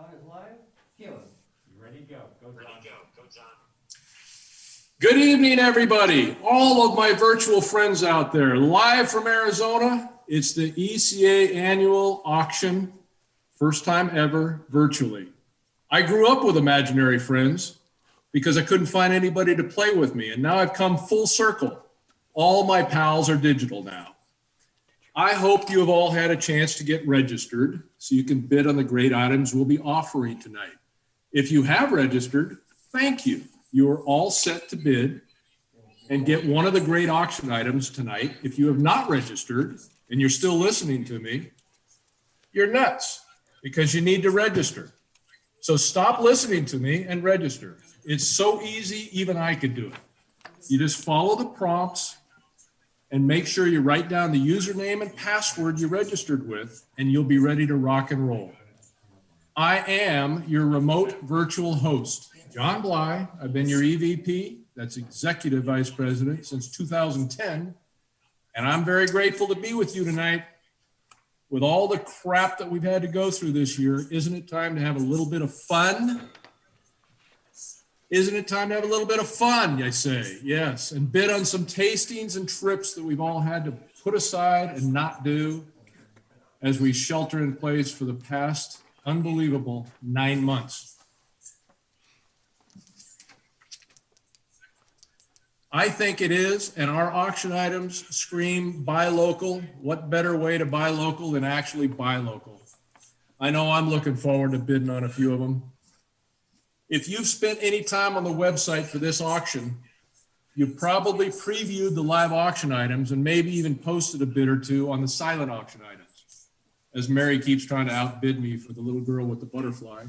John is live. Cue. You ready to go? Go, John. Ready to go. Go, John. Good evening, everybody. All of my virtual friends out there, live from Arizona. It's the ECA Annual Auction, first time ever, virtually. I grew up with imaginary friends because I couldn't find anybody to play with me, and now I've come full circle. All my pals are digital now. I hope you have all had a chance to get registered so you can bid on the great items we'll be offering tonight. If you have registered, thank you. You are all set to bid and get one of the great auction items tonight. If you have not registered and you're still listening to me, you're nuts because you need to register. So stop listening to me and register. It's so easy, even I could do it. You just follow the prompts and make sure you write down the username and password you registered with, and you'll be ready to rock and roll. I am your remote virtual host, John Bly. I've been your EVP, that's Executive Vice President, since 2010, and I'm very grateful to be with you tonight. With all the crap that we've had to go through this year, isn't it time to have a little bit of fun? Isn't it time to have a little bit of fun, I say? Yes, and bid on some tastings and trips that we've all had to put aside and not do as we shelter in place for the past unbelievable 9 months. I think it is, and our auction items scream buy local. What better way to buy local than actually buy local? I know I'm looking forward to bidding on a few of them. If you've spent any time on the website for this auction, you've probably previewed the live auction items and maybe even posted a bid or two on the silent auction items, as Mary keeps trying to outbid me for the little girl with the butterfly.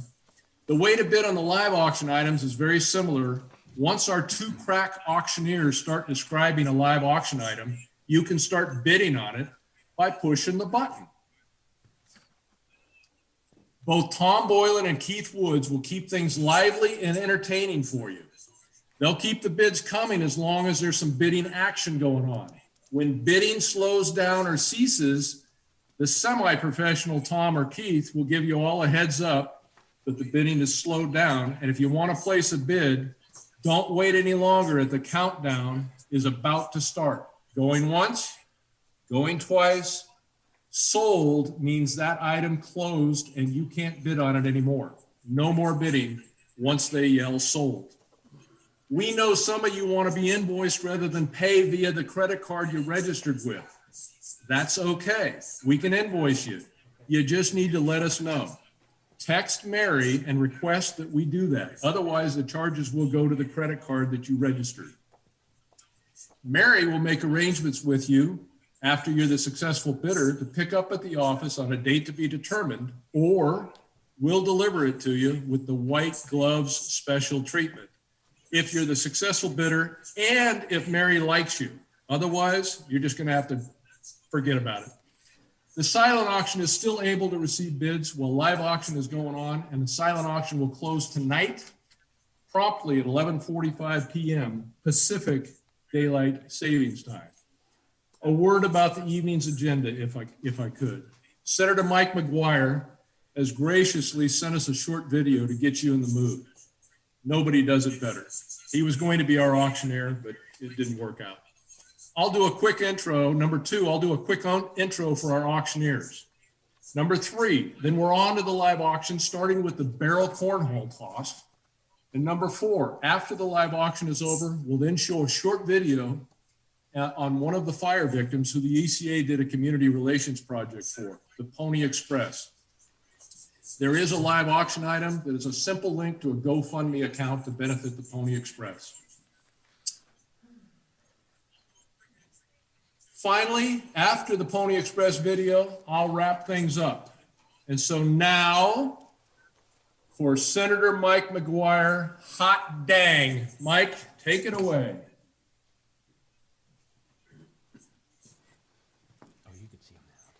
The way to bid on the live auction items is very similar. Once our two crack auctioneers start describing a live auction item, you can start bidding on it by pushing the button. Both Tom Boylan and Keith Woods will keep things lively and entertaining for you. They'll keep the bids coming as long as there's some bidding action going on. When bidding slows down or ceases, the semi-professional Tom or Keith will give you all a heads up that the bidding is slowed down. And if you want to place a bid, don't wait any longer. The countdown is about to start. Going once, going twice. Sold means that item closed and you can't bid on it anymore. No more bidding once they yell sold. We know some of you want to be invoiced rather than pay via the credit card you registered with. That's okay. We can invoice you. You just need to let us know. Text Mary and request that we do that. Otherwise, the charges will go to the credit card that you registered. Mary will make arrangements with you after you're the successful bidder to pick up at the office on a date to be determined, or we'll deliver it to you with the white gloves special treatment if you're the successful bidder and if Mary likes you. Otherwise, you're just going to have to forget about it. The silent auction is still able to receive bids while live auction is going on, and the silent auction will close tonight promptly at 11:45 p.m. Pacific Daylight Savings Time. A word about the evening's agenda, if I could. Senator Mike McGuire has graciously sent us a short video to get you in the mood. Nobody does it better. He was going to be our auctioneer, but it didn't work out. I'll do a quick intro. Number two, I'll do a quick intro for our auctioneers. Number three, then we're on to the live auction, starting with the barrel cornhole toss. And number four, after the live auction is over, we'll then show a short video on one of the fire victims who the ECA did a community relations project for, the Pony Express. There is a live auction item that is a simple link to a GoFundMe account to benefit the Pony Express. Finally, after the Pony Express video, I'll wrap things up. And so now for Senator Mike McGuire, hot dang. Mike, take it away.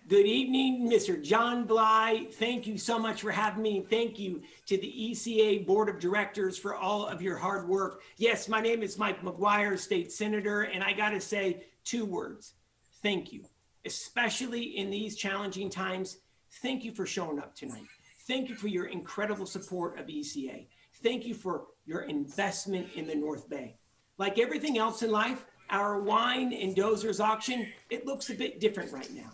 Good evening, Mr. John Bly. Thank you so much for having me. Thank you to the ECA Board of Directors for all of your hard work. Yes, my name is Mike McGuire, State Senator, and I gotta say 2 words. Thank you, especially in these challenging times. Thank you for showing up tonight. Thank you for your incredible support of ECA. Thank you for your investment in the North Bay. Like everything else in life, our wine and dozers auction, it looks a bit different right now.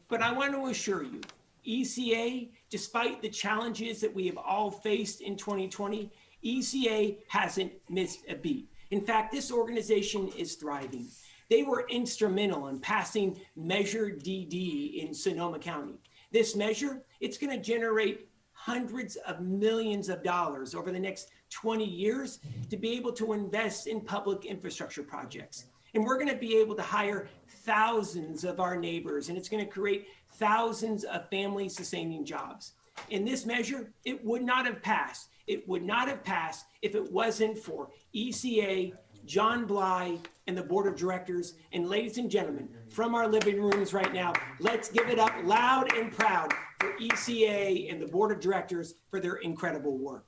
But I want to assure you, ECA, despite the challenges that we have all faced in 2020, ECA hasn't missed a beat. In fact, this organization is thriving. They were instrumental in passing Measure DD in Sonoma County. This measure, it's going to generate hundreds of millions of dollars over the next 20 years to be able to invest in public infrastructure projects. And we're going to be able to hire thousands of our neighbors, and it's going to create thousands of family-sustaining jobs. In this measure, it would not have passed. It would not have passed if it wasn't for ECA, John Bly, and the board of directors. And ladies and gentlemen, from our living rooms right now, let's give it up loud and proud for ECA and the board of directors for their incredible work.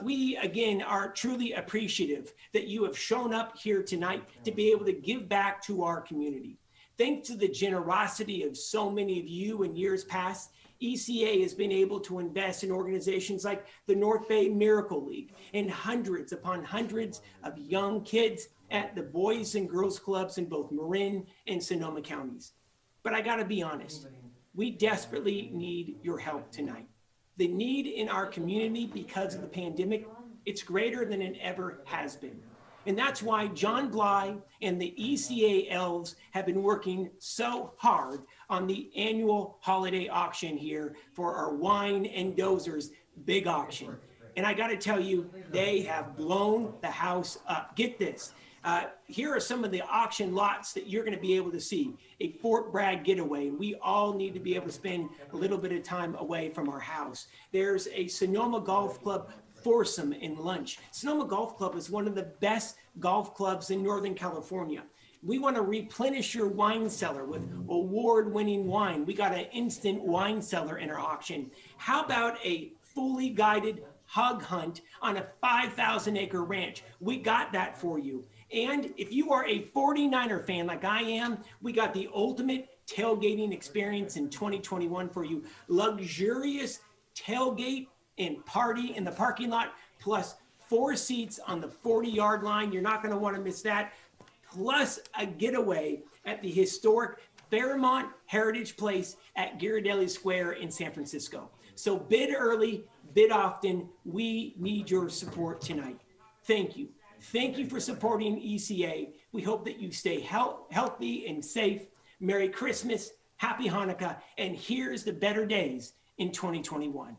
We, again, are truly appreciative that you have shown up here tonight to be able to give back to our community. Thanks to the generosity of so many of you in years past, ECA has been able to invest in organizations like the North Bay Miracle League and hundreds upon hundreds of young kids at the Boys and Girls Clubs in both Marin and Sonoma counties. But I gotta be honest, we desperately need your help tonight. The need in our community because of the pandemic, it's greater than it ever has been. And that's why John Bly and the ECA elves have been working so hard on the annual holiday auction here for our wine and dozers big auction. And I gotta tell you, they have blown the house up. Get this. Here are some of the auction lots that you're going to be able to see. A Fort Bragg getaway. We all need to be able to spend a little bit of time away from our house. There's a Sonoma Golf Club foursome and lunch. Sonoma Golf Club is one of the best golf clubs in Northern California. We want to replenish your wine cellar with award-winning wine. We got an instant wine cellar in our auction. How about a fully guided hog hunt on a 5,000-acre ranch? We got that for you. And if you are a 49er fan like I am, we got the ultimate tailgating experience in 2021 for you. Luxurious tailgate and party in the parking lot, plus 4 seats on the 40-yard line. You're not going to want to miss that. Plus a getaway at the historic Fairmont Heritage Place at Ghirardelli Square in San Francisco. So bid early, bid often. We need your support tonight. Thank you. Thank you for supporting ECA. We hope that you stay healthy and safe. Merry Christmas, Happy Hanukkah, and here's the better days in 2021.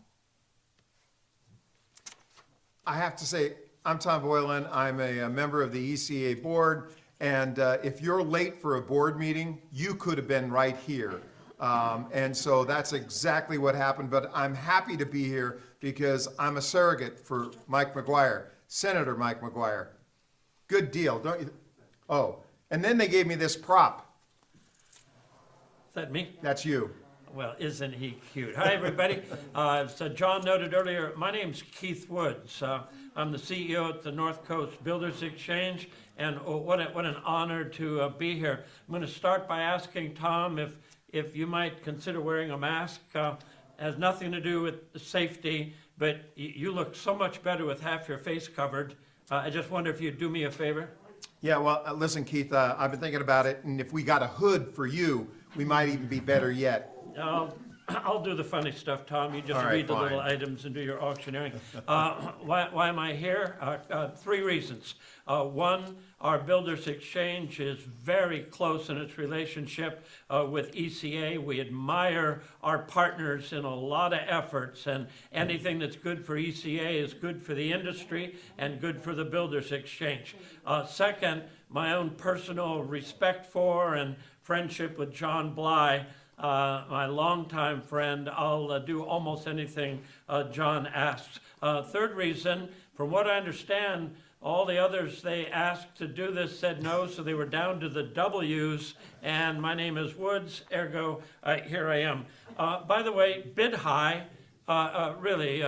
I have to say, I'm Tom Boylan. I'm a member of the ECA board. And if you're late for a board meeting, you could have been right here. And so that's exactly what happened. But I'm happy to be here because I'm a surrogate for Mike McGuire. Senator Mike McGuire. Good deal, don't you? Oh, and then they gave me this prop. Is that me? That's you. Well, isn't he cute? Hi, everybody. So John noted earlier, my name's Keith Woods. I'm the CEO at the North Coast Builders Exchange, and what an honor to be here. I'm going to start by asking Tom if you might consider wearing a mask. Has nothing to do with safety, but you look so much better with half your face covered. I just wonder if you'd do me a favor. Yeah, well, listen, Keith, I've been thinking about it, and if we got a hood for you, we might even be better yet. I'll do the funny stuff, Tom. You just All right, read the fine. little items and do your auctioneering. Why am I here? 3 reasons. One, our Builders Exchange is very close in its relationship with ECA. We admire our partners in a lot of efforts, and anything that's good for ECA is good for the industry and good for the Builders Exchange. Second, my own personal respect for and friendship with John Bly, my longtime friend. I'll do almost anything John asks. Third reason, from what I understand, all the others they asked to do this said no, so they were down to the W's, and my name is Woods, ergo, here I am. By the way, bid high, really,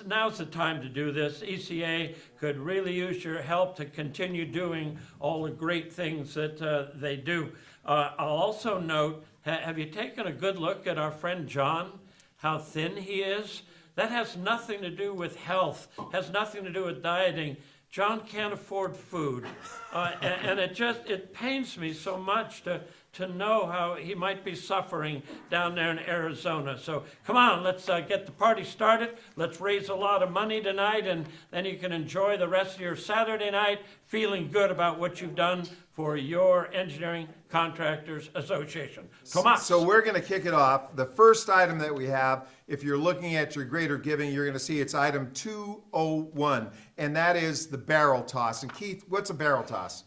now's the time to do this. ECA could really use your help to continue doing all the great things that they do. I'll also note, Have you taken a good look at our friend John, how thin he is? That has nothing to do with health, has nothing to do with dieting. John can't afford food. And it pains me so much to know how he might be suffering down there in Arizona. So come on, let's get the party started. Let's raise a lot of money tonight, and then you can enjoy the rest of your Saturday night feeling good about what you've done for your Engineering Contractors Association. Tomas. So we're going to kick it off. The first item that we have, if you're looking at your greater giving, you're going to see it's item 201, and that is the barrel toss. And Keith, what's a barrel toss?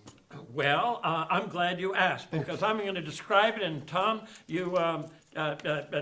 Well, I'm glad you asked, because I'm going to describe it, and Tom, you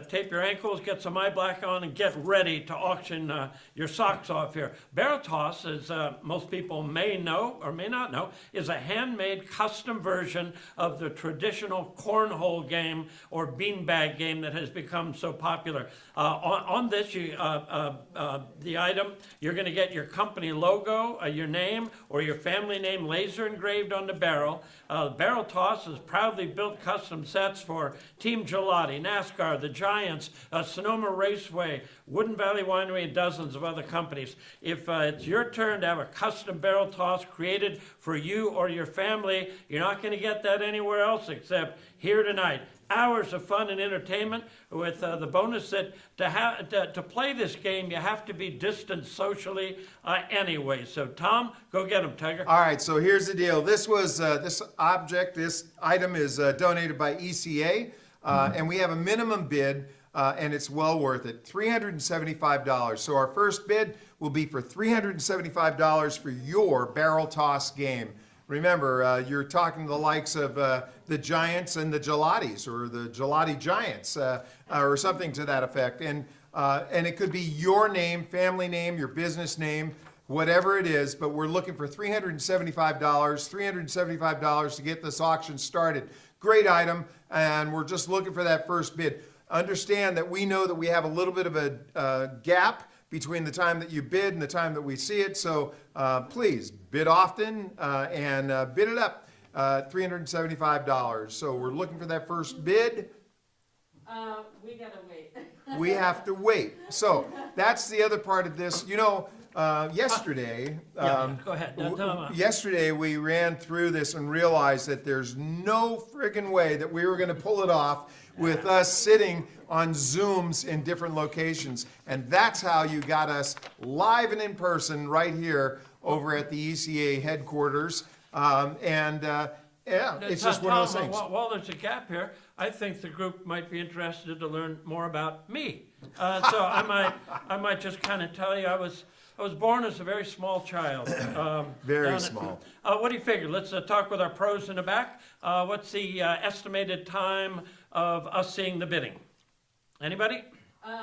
tape your ankles, get some eye black on, and get ready to auction your socks off here. Barrel toss, as most people may know or may not know, is a handmade custom version of the traditional cornhole game or beanbag game that has become so popular. On this, the item, you're going to get your company logo, your name, or your family name laser engraved on the barrel. Barrel toss has proudly built custom sets for Team Gelati, NASCAR, the Giants, Sonoma Raceway, Wooden Valley Winery, and dozens of other companies. If it's your turn to have a custom barrel toss created for you or your family, you're not going to get that anywhere else except here tonight. Hours of fun and entertainment with the bonus that to play this game, you have to be distanced socially anyway. So Tom, go get him, Tiger. All right, so here's the deal. This item is donated by ECA, and we have a minimum bid, and it's well worth it, $375. So our first bid will be for $375 for your barrel toss game. Remember, you're talking to the likes of the Giants and the Gelatis, or the Gelati Giants, or something to that effect. And it could be your name, family name, your business name, whatever it is, but we're looking for $375 to get this auction started. Great item, and we're just looking for that first bid. Understand that we know that we have a little bit of a gap between the time that you bid and the time that we see it, so please bid often and bid it up. $375. So we're looking for that first bid. We gotta wait. We have to wait. So that's the other part of this. You know, yesterday, Go ahead. yesterday we ran through this and realized that there's no friggin' way that we were going to pull it off with us sitting on Zooms in different locations. And that's how you got us live and in person right here over at the ECA headquarters. Yeah, it's just one of those things. While there's a gap here, I think the group might be interested to learn more about me. So I might just kind of tell you I was born as a very small child. Very small. What do you figure? Let's talk with our pros in the back. What's the estimated time of us seeing the bidding? Anybody? 5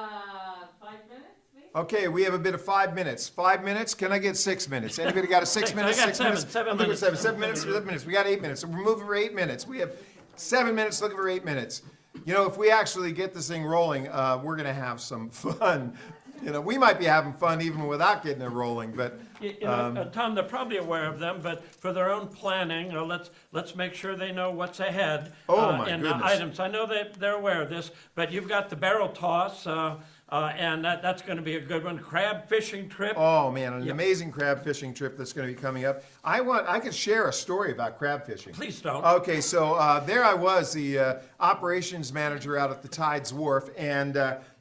minutes, maybe? Okay, we have a bid of 5 minutes. 5 minutes? Can I get 6 minutes? Anybody got a 6 minutes? I got 6 minutes? 7 I'm looking minutes. at 7 minutes. 7 minutes. We got 8 minutes. So we're moving for 8 minutes. We have 7 minutes looking for 8 minutes. You know, if we actually get this thing rolling, we're going to have some fun. You know, we might be having fun even without getting it rolling, but Tom, they're probably aware of them, but for their own planning, let's make sure they know what's ahead in goodness. items. I know they're aware of this, but you've got the barrel toss, and that's going to be a good one. Crab fishing trip. oh man, an amazing crab fishing trip that's going to be coming up. I could share a story about crab fishing. Please don't. Okay, so there I was, the operations manager out at the Tides Wharf, and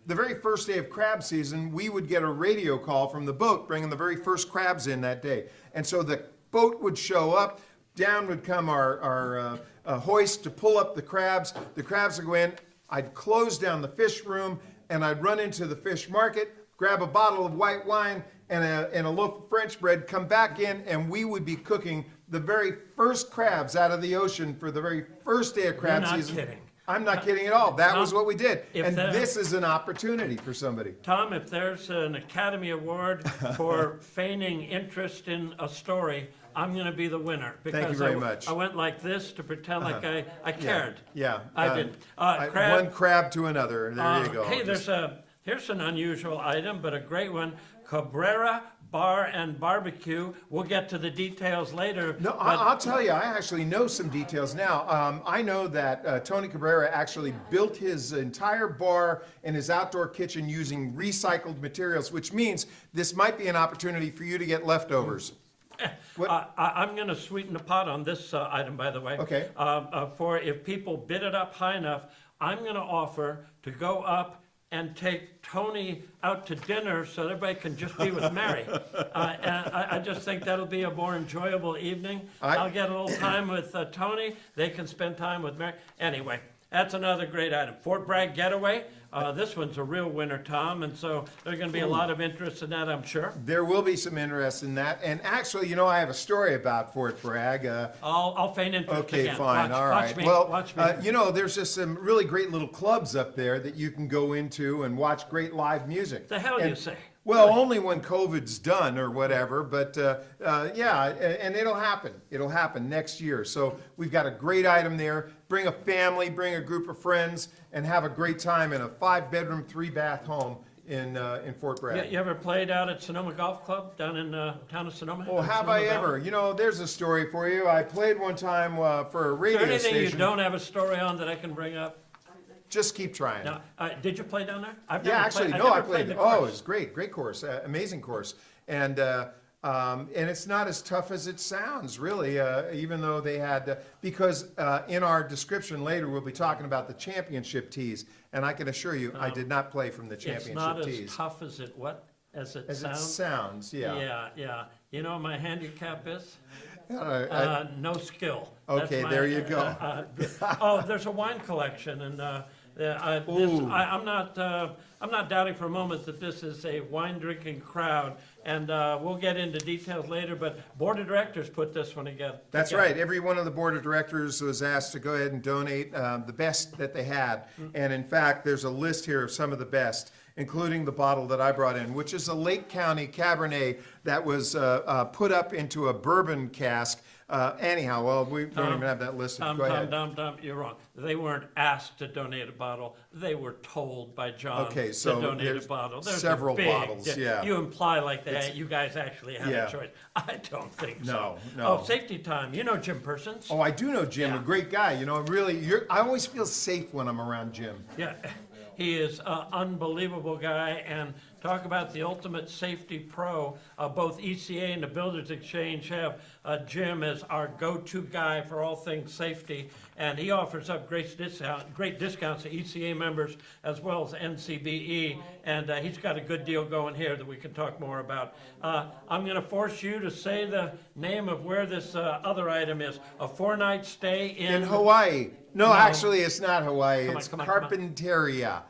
the very first day of crab season, we would get a radio call from the boat bringing the very first crabs in that day. And so the boat would show up, down would come our hoist to pull up the crabs. The crabs would go in. I'd close down the fish room, and I'd run into the fish market, grab a bottle of white wine and a loaf of French bread, come back in, and we would be cooking the very first crabs out of the ocean for the very first day of crab You're not season. kidding. I'm not kidding at all. That was what we did. And If this is an opportunity for somebody. Tom, if there's an Academy Award for feigning interest in a story, I'm going to be the winner. Thank you very much. I went like this to pretend like I cared. Yeah. I didn't. Crab. One crab to another. There you go. Hey, here's an unusual item, but a great one. Cabrera bar and barbecue. We'll get to the details later. No, but- I'll tell you, I actually know some details now. I know that Tony Cabrera actually built his entire bar and his outdoor kitchen using recycled materials, which means this might be an opportunity for you to get leftovers. What? I'm going to sweeten the pot on this item, by the way. Okay. For if people bid it up high enough, I'm going to offer to go up and take Tony out to dinner so everybody can just be with Mary. And I just think that'll be a more enjoyable evening. I'll get a little time with Tony. They can spend time with Mary. Anyway, that's another great item. Fort Bragg Getaway. This one's a real winner, Tom, and so there's going to be a lot of interest in that, I'm sure. There will be some interest in that. And actually, you know, I have a story about Fort Bragg. I'll feign interest Okay, again. fine, all Watch right. me, Well, watch me. you know, there's just some really great little clubs up there that you can go into and watch great live music. The hell And- you say? Well, only when COVID's done or whatever, but yeah, and it'll happen. It'll happen next year. So we've got a great item there. Bring a family, bring a group of friends, and have a great time in a 5-bedroom, 3-bath home in Fort Bragg. You ever played out at Sonoma Golf Club down in town of Sonoma? Oh, In have Sonoma I Valley? ever? You know, there's a story for you. I played one time for a Is radio there anything station. you don't have a story on that I can bring up? Just keep trying. No, did you play down there? I've Yeah, never actually, played, no, I never played. the Oh, course. it's great course, amazing course, and it's not as tough as it sounds, really. Even though they had, because in our description later we'll be talking about the championship tees, and I can assure you, I did not play from the It's championship not as tees. tough as it As it sounds. sounds, yeah. Yeah. You know what my handicap is? No skill. Okay, there you go. Oh, there's a wine collection, and Ooh. I'm not doubting for a moment that this is a wine drinking crowd, and we'll get into details later. But board of directors put this one together. That's right. Every one of the board of directors was asked to go ahead and donate the best that they had. And in fact, there's a list here of some of the best, including the bottle that I brought in, which is a Lake County Cabernet that was put up into a bourbon cask. Anyhow, well, we don't even have that listed. Go ahead. Tom, you're wrong. They weren't asked to donate a bottle. They were told by John Okay, to so donate there's a bottle. There's a several big bottles, yeah. You imply like that you guys actually have Yeah. a choice. I don't think so. No. Oh, safety time. You know Jim Persons? Oh, I do know Jim, Yeah. a great guy. You know, really, I always feel safe when I'm around Jim. Yeah, he is an unbelievable guy, and talk about the ultimate safety pro. Both ECA and the Builders Exchange have Jim as our go-to guy for all things safety, and he offers up great discounts to ECA members as well as NCBE, and he's got a good deal going here that we can talk more about. I'm going to force you to say the name of where this other item is. A 4-night stay In Hawaii. No, actually, it's not Hawaii. Come on, It's come on, come on. Carpinteria.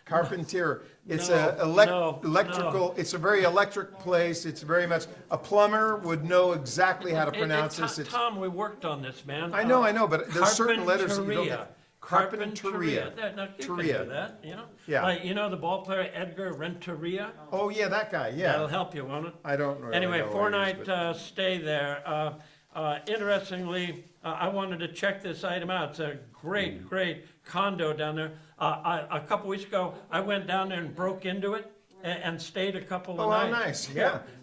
Carpinteria. It's No, no, electrical. It's a very electric place. It's very much a plumber would know exactly how to pronounce this. It's, Tom, we worked on this, man. I know, but there's certain letters that you don't Carpinteria. have. Carpinteria. Now, you can Teria. do that, you know? Yeah. Like, you know the ball player Edgar Renteria? Oh yeah, that guy. That'll Yeah. help you, won't it? I don't really Anyway, know who he is, four-night but- stay there. Interestingly, I wanted to check this item out. It's a great condo down there. A couple weeks ago, I went down there and broke into it and stayed a couple of Oh, how nights. nice,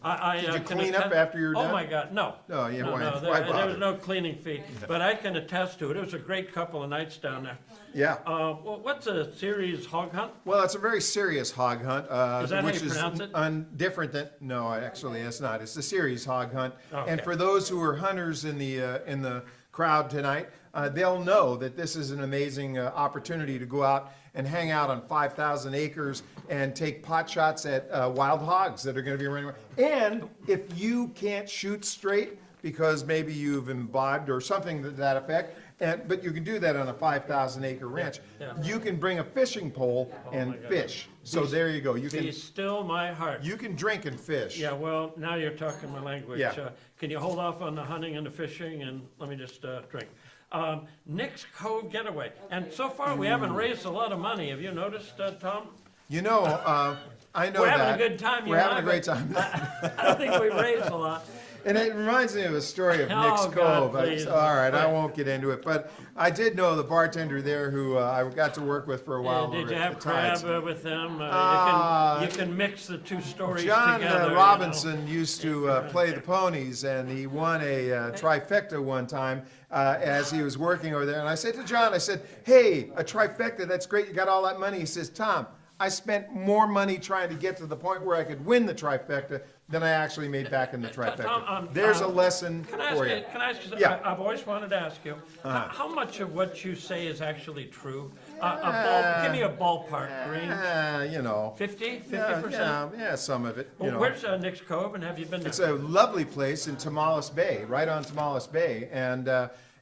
yeah. Did you clean up after you were done? Oh my God, no. No, yeah, why there bother? was no cleaning fee, but I can attest to it. It was a great couple of nights down there. Yeah. Well, what's a series hog hunt? Well, it's a very serious hog hunt, Is that how which you is pronounce it? different than. No, actually, it's not. It's a series hog hunt. Okay. And for those who are hunters in the crowd tonight, they'll know that this is an amazing opportunity to go out and hang out on 5,000 acres and take pot shots at wild hogs that are going to be running around. And if you can't shoot straight because maybe you've imbibed or something to that effect, but you can do that on a 5,000 acre ranch. Yeah. You can bring a fishing pole and my God. fish. So there you go. Be still my heart. You can drink and fish. Yeah, well, now you're talking my language. Yeah. Can you hold off on the hunting and the fishing, and let me just drink. Nick's Cove Getaway. And so far, we haven't raised a lot of money. Have you noticed, Tom? You know, I know We're that. having a good time, you We're and having a I, great time. I don't think we raised a lot. And it reminds me of a story of Oh, Nick's God, Cove. please. All right, I won't get into it, but I did know the bartender there who I got to work with for a while. Did over you at have the Tides. crab with them? You can mix the two stories John together. you know. Robinson used to play the ponies, and he won a trifecta one time as he was working over there. And I said to John, I said, hey, a trifecta, that's great, you got all that money. He says, Tom, I spent more money trying to get to the point where I could win the trifecta than I actually made back in the trifecta. Tom, There's a lesson Can I ask for you, you. can I ask you something? Yeah. I've always wanted to ask you, how much of what you say is actually true? Give me a ballpark range. You know. 50%? Yeah, some of it. You Well, know. where's Nick's Cove, and have you been there? It's a lovely place in Tomales Bay, right on Tomales Bay. And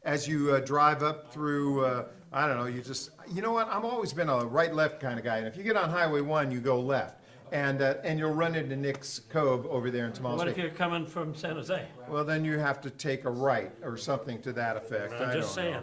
as you drive up through, I don't know, you know what? I've always been a right-left kind of guy. And if you get on Highway 1, you go left. And you'll run into Nick's Cove over there in Tomales What Bay. if you're coming from San Jose? Well, then you have to take a right or something to that effect. I'm just saying.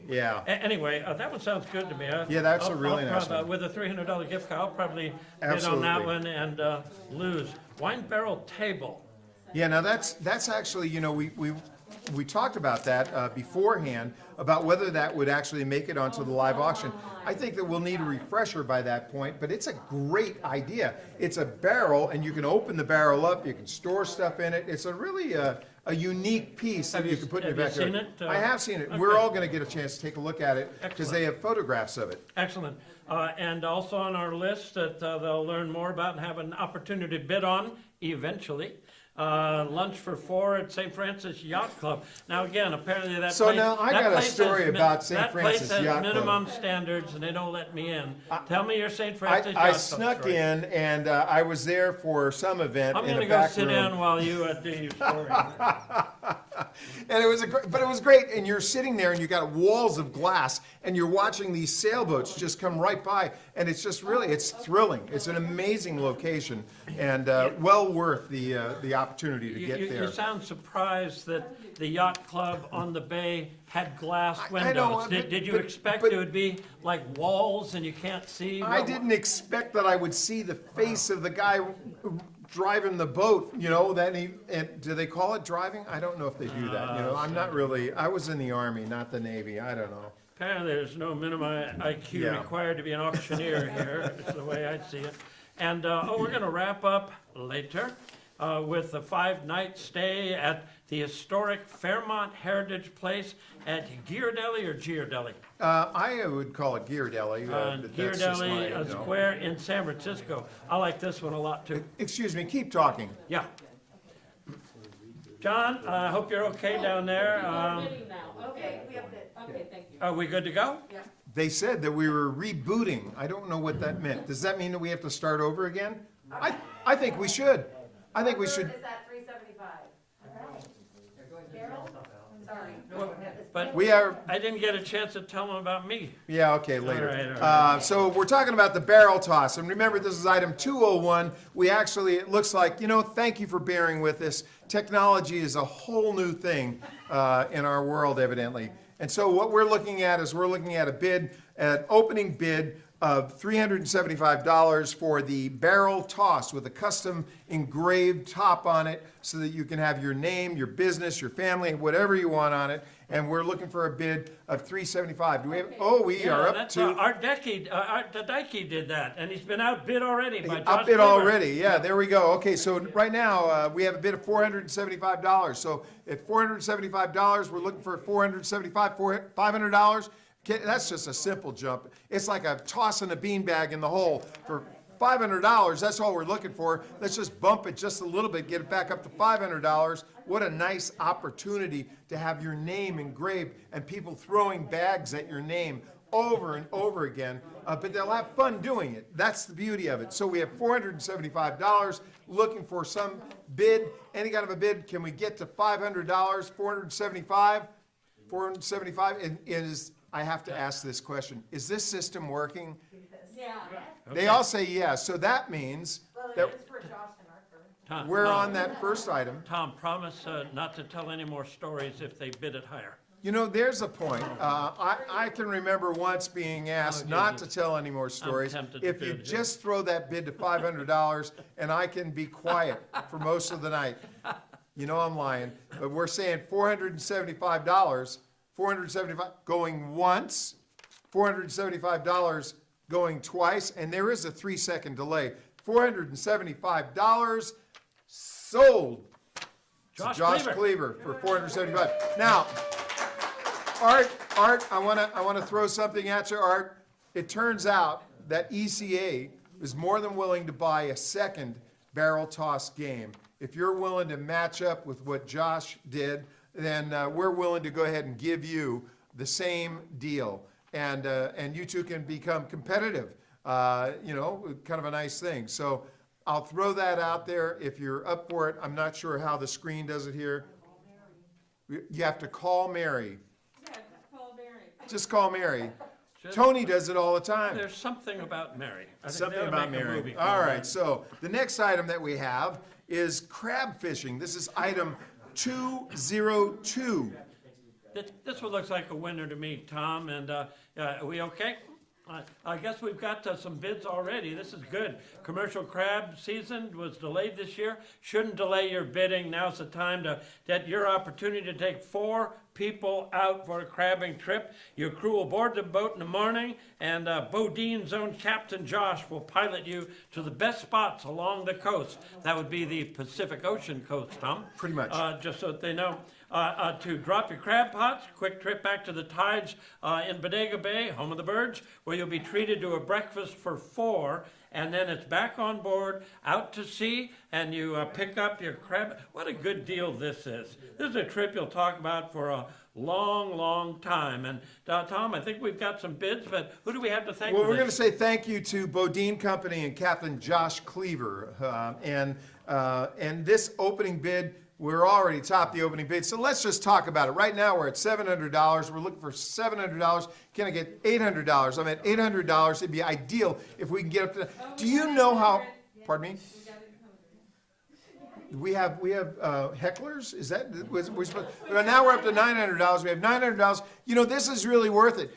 Yeah. Anyway, that one sounds good to me. Yeah, that's a really nice one. With a $300 gift card, I'll probably bid on Absolutely. that one and lose. Wine barrel table. Yeah, now that's actually, you know, we talked about that beforehand, about whether that would actually make it onto the live auction. I think that we'll need a refresher by that point, but it's a great idea. It's a barrel, and you can open the barrel up, you can store stuff in it. It's a really a unique piece that you can put in your have you backyard. seen it? I have seen it. Okay. We're all going to get a chance to take a look at it because Excellent. they have photographs of it. Excellent. And also on our list that they'll learn more about and have an opportunity to bid on eventually. Lunch for four at St. Francis Yacht Club. Now again, apparently that So place. now I that got a place story has about St. That Francis place has Yacht Club. minimum standards and they don't let me in. Tell me your St. Francis Yacht I Club snuck story. in, and I was there for some event I'm in gonna a go back sit room. down while you do your story. And it was but it was great. And you're sitting there, and you got walls of glass, and you're watching these sailboats just come right by, and it's just really, it's thrilling. It's an amazing location, and well worth the opportunity to get You there. sound surprised that the yacht club on the bay had glass I know, windows. Did you but- expect but- it would be like walls and you can't see? I didn't expect that I would see the face of the guy driving the boat. You know that do they call it driving? I don't know if they do that. You know, I'm not really. I was in the Army, not the Navy. I don't know. Apparently, there's no minimum IQ Yeah. required to be an auctioneer here, is the way I'd see it. And, we're gonna wrap up later with a 5-night stay at the historic Fairmont Heritage Place at Ghirardelli or Ghirardelli? I would call it Ghirardelli. but that's just my, Ghirardelli you know. Square in San Francisco. I like this one a lot, too. Excuse me. Keep talking. Yeah. John, I hope you're okay down there. We're bidding now, okay. Okay, thank you. Are we good to go? Yeah. They said that we were rebooting. I don't know what that meant. Does that mean that we have to start over again? I think we should. I think we should. Is at 375. Carol? Sorry. But We are. I didn't get a chance to tell them about me. Yeah, okay, later. All right. So we're talking about the barrel toss, and remember, this is item 201. We actually, it looks like, you know, thank you for bearing with us. Technology is a whole new thing in our world, evidently. And so what we're looking at is we're looking at a bid, an opening bid of $375 for the barrel toss with a custom engraved top on it so that you can have your name, your business, your family, whatever you want on it. And we're looking for a bid of $375. Do we have, we are up That's, to, Art Decky did that, and he's been outbid already by Josh outbid Cleaver. already. Yeah, there we go. Okay, so right now, we have a bid of $475. So at $475, we're looking for $500. Okay, that's just a simple jump. It's like a tossing a beanbag in the hole. For $500, that's all we're looking for. Let's just bump it just a little bit, get it back up to $500. What a nice opportunity to have your name engraved and people throwing bags at your name over and over again, but they'll have fun doing it. That's the beauty of it. So we have $475, looking for some bid, any kind of a bid. Can we get to $500, $475? $475, and I have to ask this question. Is this system working? Yeah. They all say yes, so that means Well, that it is for Josh and Arthur. Tom, we're on that first item. Tom, promise not to tell any more stories if they bid it higher. You know, there's a point. I can remember once being asked not to tell any more stories. tempted to If you do it. just throw that bid to $500 and I can be quiet for most of the night. You know I'm lying, but we're saying $475, 475 going once, $475 going twice, and there is a 3-second delay. $475 sold to Josh Cleaver for $475. Now, Art, I wanna throw something at you, Art. It turns out that ECA is more than willing to buy a second barrel toss game. If you're willing to match up with what Josh did, then we're willing to go ahead and give you the same deal. And you two can become competitive, you know, kind of a nice thing. So I'll throw that out there if you're up for it. I'm not sure how the screen does it here. You have to call Mary. Yeah, call Barry. Just call Mary. Just- Tony does it all the time. There's something about Mary. I think Something they ought to about make a Mary. movie All called right, that. so the next item that we have is crab fishing. This is item 202. This one looks like a winner to me, Tom, and are we okay? I guess we've got some bids already. This is good. Commercial crab season was delayed this year. Shouldn't delay your bidding. Now's the time to get your opportunity to take 4 people out for a crabbing trip. Your crew will board the boat in the morning, and Bodine's own Captain Josh will pilot you to the best spots along the coast. That would be the Pacific Ocean coast, Tom. Pretty much. Just so that they know. To drop your crab pots, quick trip back to the tides in Bodega Bay, home of the birds, where you'll be treated to a breakfast for 4, and then it's back on board, out to sea, and you pick up your crab. What a good deal this is. This is a trip you'll talk about for a long, long time. And Tom, I think we've got some bids, but who do we have to thank Well, for we're going to this? say thank you to Bodine Company and Captain Josh Cleaver. And this opening bid, we're already topped the opening bid, so let's just talk about it. Right now, we're at $700. We're looking for $700. Can I get $800? I'm at $800. It'd be ideal if we can get up to. Do you know how? Pardon me. We got it covered. We have hecklers. Is that we're supposed? Well, now we're up to $900. We have $900. You know, this is really worth it.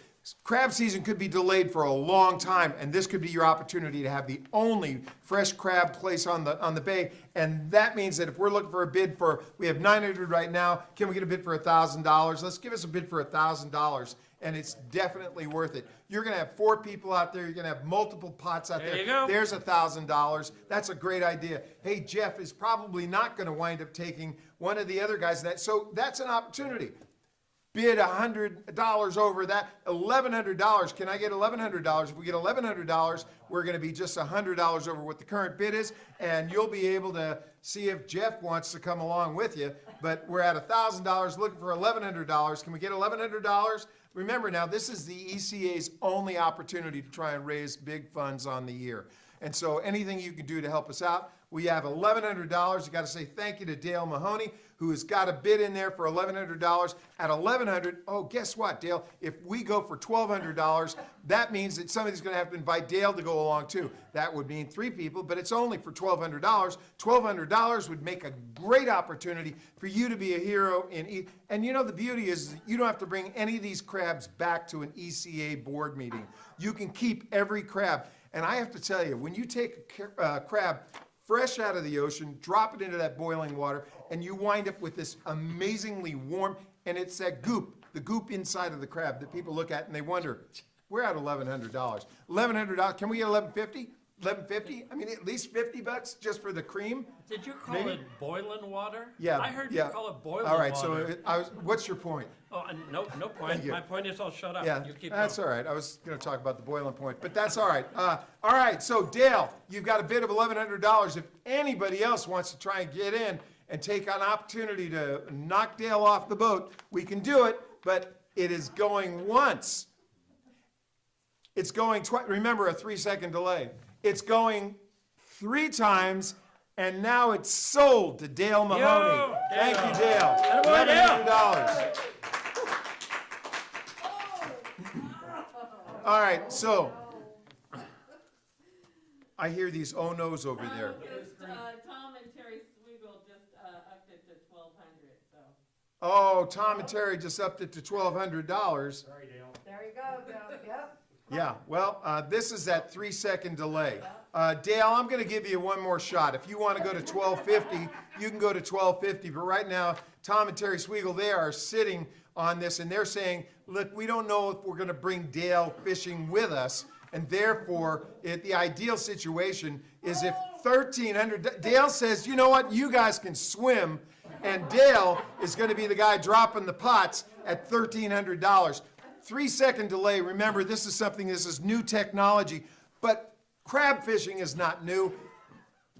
Crab season could be delayed for a long time, and this could be your opportunity to have the only fresh crab place on the bay. And that means that if we're looking for a bid for, we have $900 right now. Can we get a bid for $1,000? Let's give us a bid for $1,000, and it's definitely worth it. You're going to have 4 people out there. You're going to have multiple pots out there. There you go. There's $1,000. That's a great idea. Hey, Jeff is probably not going to wind up taking one of the other guys. So that's an opportunity. Bid $100 over that, $1,100. Can I get $1,100? If we get $1,100, we're going to be just $100 over what the current bid is, and you'll be able to see if Jeff wants to come along with you. But we're at $1,000, looking for $1,100. Can we get $1,100? Remember now, this is the ECA's only opportunity to try and raise big funds on the year. And so anything you can do to help us out, we have $1,100. You got to say thank you to Dale Mahoney, who has got a bid in there for $1,100. At $1,100, oh, guess what, Dale? If we go for $1,200, that means that somebody's going to have to invite Dale to go along too. That would mean 3 people, but it's only for $1,200. $1,200 would make a great opportunity for you to be a hero and you know, the beauty is you don't have to bring any of these crabs back to an ECA board meeting. You can keep every crab. And I have to tell you, when you take a crab fresh out of the ocean, drop it into that boiling water, and you wind up with this amazingly warm, and it's that goop, the goop inside of the crab that people look at and they wonder, we're at $1,100. $1,100, can we get $1,150? $1,150? I mean, at least $50 just for the cream? Did you call Maybe. it boiling water? Yeah. I heard yeah. you call it boiling All right, water. so what's your point? Oh, no point. Thank you. My point is I'll shut up. Yeah, You keep that's going. all right. I was going to talk about the boiling point, but that's all right. All right, so Dale, you've got a bid of $1,100. If anybody else wants to try and get in and take an opportunity to knock Dale off the boat, we can do it, but it is going once. It's going twice. Remember, a 3-second delay. It's going 3 times, and now it's sold to Dale Mahoney. Yo, Thank Dale. you, Dale. Attaboy, Dale. $1,100. All right, so I hear these oh no's over there. Tom and Terry Swiggle just upped it to 1,200, so. Oh, Tom and Terry just upped it to $1,200. Sorry, Dale. There you go, Joe. Yep. Yeah, well, this is that 3-second delay. Dale, I'm gonna give you one more shot. If you wanna go to 1250, you can go to 1250, but right now, Tom and Terry Sweigel, they are sitting on this and they're saying, look, we don't know if we're gonna bring Dale fishing with us, and therefore, the ideal situation is if 1,300, Dale says, you know what, you guys can swim, and Dale is gonna be the guy dropping the pots at $1,300. 3-second delay, remember, this is new technology, but crab fishing is not new.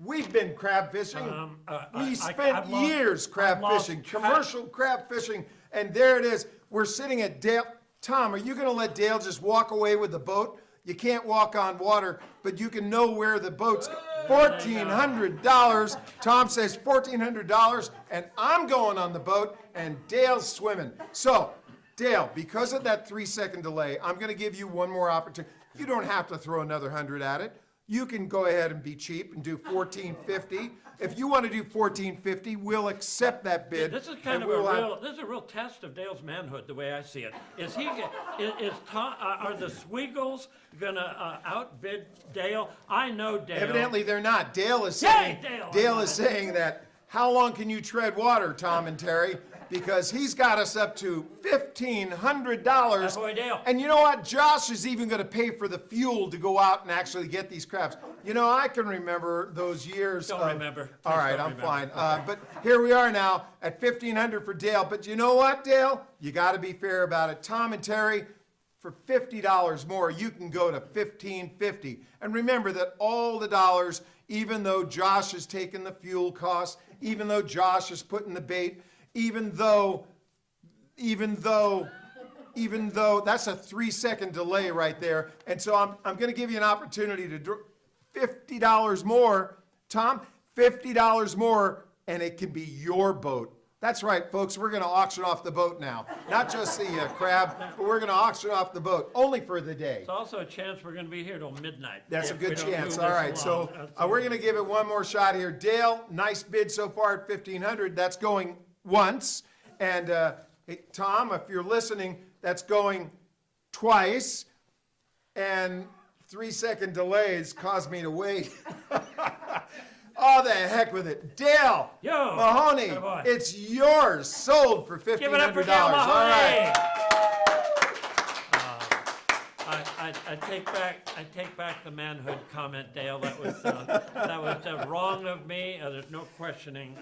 We've been crab fishing. We spent I've lost- years crab I've lost fishing, track. commercial crab fishing, and there it is. We're sitting at Dale. Tom, are you gonna let Dale just walk away with the boat? You can't walk on water, but you can know where the boat's $1,400. Tom says $1,400, and I'm going on the boat, and Dale's swimming. So, Dale, because of that 3-second delay, I'm gonna give you one more opportunity. You don't have to throw another 100 at it. You can go ahead and be cheap and do $1,450. If you want to do $1,450, we'll accept that bid. This is kind and of we'll have- this is a real test of Dale's manhood, the way I see it. Is Tom, are the Sweigels gonna outbid Dale? I know Dale. Evidently, they're not. Dale is Yay, saying, Dale! is saying that, how long can you tread water, Tom and Terry? Because he's got us up to $1,500. That boy Dale. And you know what? Josh is even going to pay for the fuel to go out and actually get these crabs. You know, I can remember those years. Don't remember. All Please right, don't I'm remember. fine. But here we are now at $1,500 for Dale. But you know what, Dale? You got to be fair about it. Tom and Terry, for $50 more, you can go to $1,550. And remember that all the dollars, even though Josh is taking the fuel costs, even though Josh is putting the bait, even though that's a 3-second delay right there. And so I'm going to give you an opportunity to $50 more, Tom, $50 more, and it can be your boat. That's right, folks. We're going to auction off the boat now. Not just the crab, but we're going to auction off the boat, only for the day. It's also a chance we're gonna be here till midnight. That's a if we good don't move chance. this All right, along. so That's we're going to give it one more shot here. Dale, nice bid so far at $1,500. That's going once. And hey, Tom, if you're listening, that's going twice. And 3-second delays caused me to wait. Oh, the heck with it. Dale Yo, Mahoney, good boy. it's yours. Sold for $1,500. Give it up for Dale All right. Mahoney. I take back the manhood comment, Dale. That was wrong of me. There's no questioning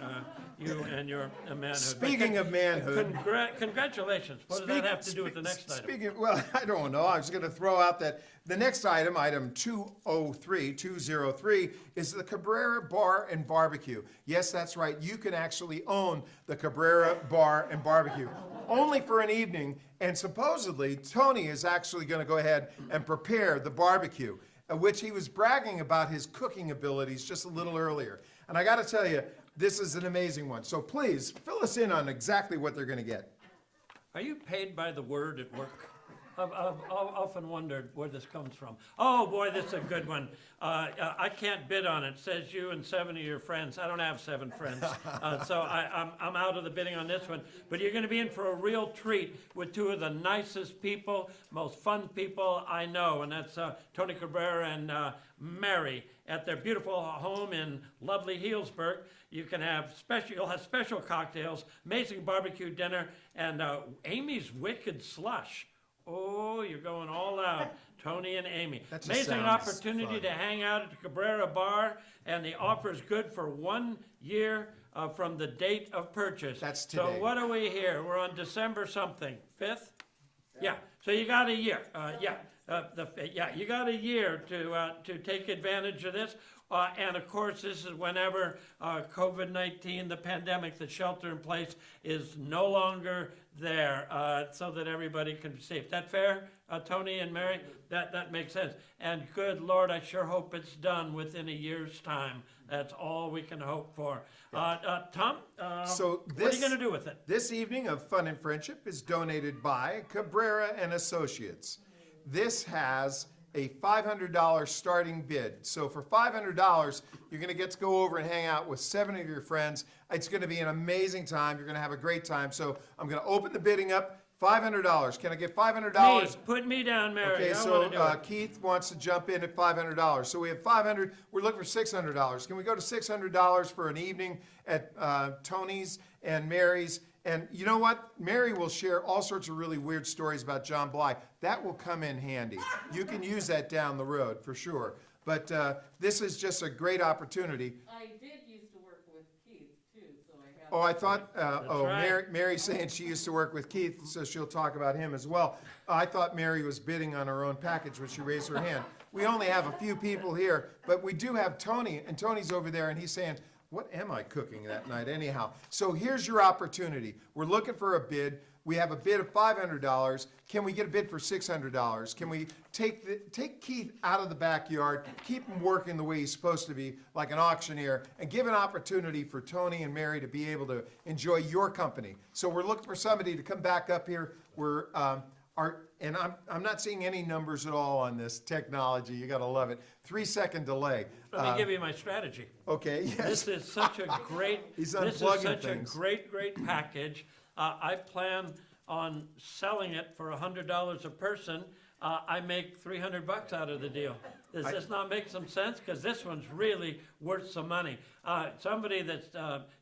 you and your manhood. Speaking of manhood. Congratulations. What does that have to do with the next item? Well, I don't know. I was going to throw out that the next item, item 203, is the Cabrera Bar and Barbecue. Yes, that's right. You can actually own the Cabrera Bar and Barbecue. Only for an evening, and supposedly Tony is actually going to go ahead and prepare the barbecue, which he was bragging about his cooking abilities just a little earlier. And I got to tell you, this is an amazing one. So please, fill us in on exactly what they're going to get. Are you paid by the word at work? I've often wondered where this comes from. Oh boy, this is a good one. I can't bid on it. It says you and 7 of your friends. I don't have 7 friends, so I'm out of the bidding on this one. But you're going to be in for a real treat with 2 of the nicest people, most fun people I know, and that's Tony Cabrera and Mary at their beautiful home in lovely Healdsburg. You'll have special cocktails, amazing barbecue dinner, and Amy's Wicked Slush. Oh, you're going all out, Tony and Amy. That just Amazing sounds opportunity fun. to hang out at the Cabrera Bar, and the offer is good for 1 year from the date of purchase. That's So today. what are we here? We're on December something, 5th? Yeah, so you got a year. You got a year to take advantage of this. And of course, this is whenever COVID-19, the pandemic, the shelter in place is no longer there, so that everybody can be safe. That fair, Tony and Mary? That makes sense. And good Lord, I sure hope it's done within a year's time. That's all we can hope for. Tom, So what are you going to do with it? This evening of Fun and Friendship is donated by Cabrera and Associates. This has a $500 starting bid. So for $500, you're going to get to go over and hang out with 7 of your friends. It's going to be an amazing time. You're going to have a great time. So I'm going to open the bidding up. $500. Can I get $500? Me, put me down, Mary. Okay, I so want to do it. Keith wants to jump in at $500. So we have $500. We're looking for $600. Can we go to $600 for an evening at Tony's and Mary's? And you know what? Mary will share all sorts of really weird stories about John Bly. That will come in handy. You can use that down the road for sure. But this is just a great opportunity. I did used to work with Keith too, so I have. Oh, I thought, right. Mary's saying she used to work with Keith, so she'll talk about him as well. I thought Mary was bidding on her own package when she raised her hand. We only have a few people here, but we do have Tony, and Tony's over there, and he's saying, what am I cooking that night anyhow? So here's your opportunity. We're looking for a bid. We have a bid of $500. Can we get a bid for $600? Can we take Keith out of the backyard, keep him working the way he's supposed to be, like an auctioneer, and give an opportunity for Tony and Mary to be able to enjoy your company? So we're looking for somebody to come back up here. And I'm not seeing any numbers at all on this technology. You gotta love it. 3-second delay. Let me give you my strategy. Okay, yes. This is such a great, He's this is unplugging such things. a great package. I plan on selling it for $100 a person. I make $300 out of the deal. Does this not make some sense? Because this one's really worth some money. Somebody that's,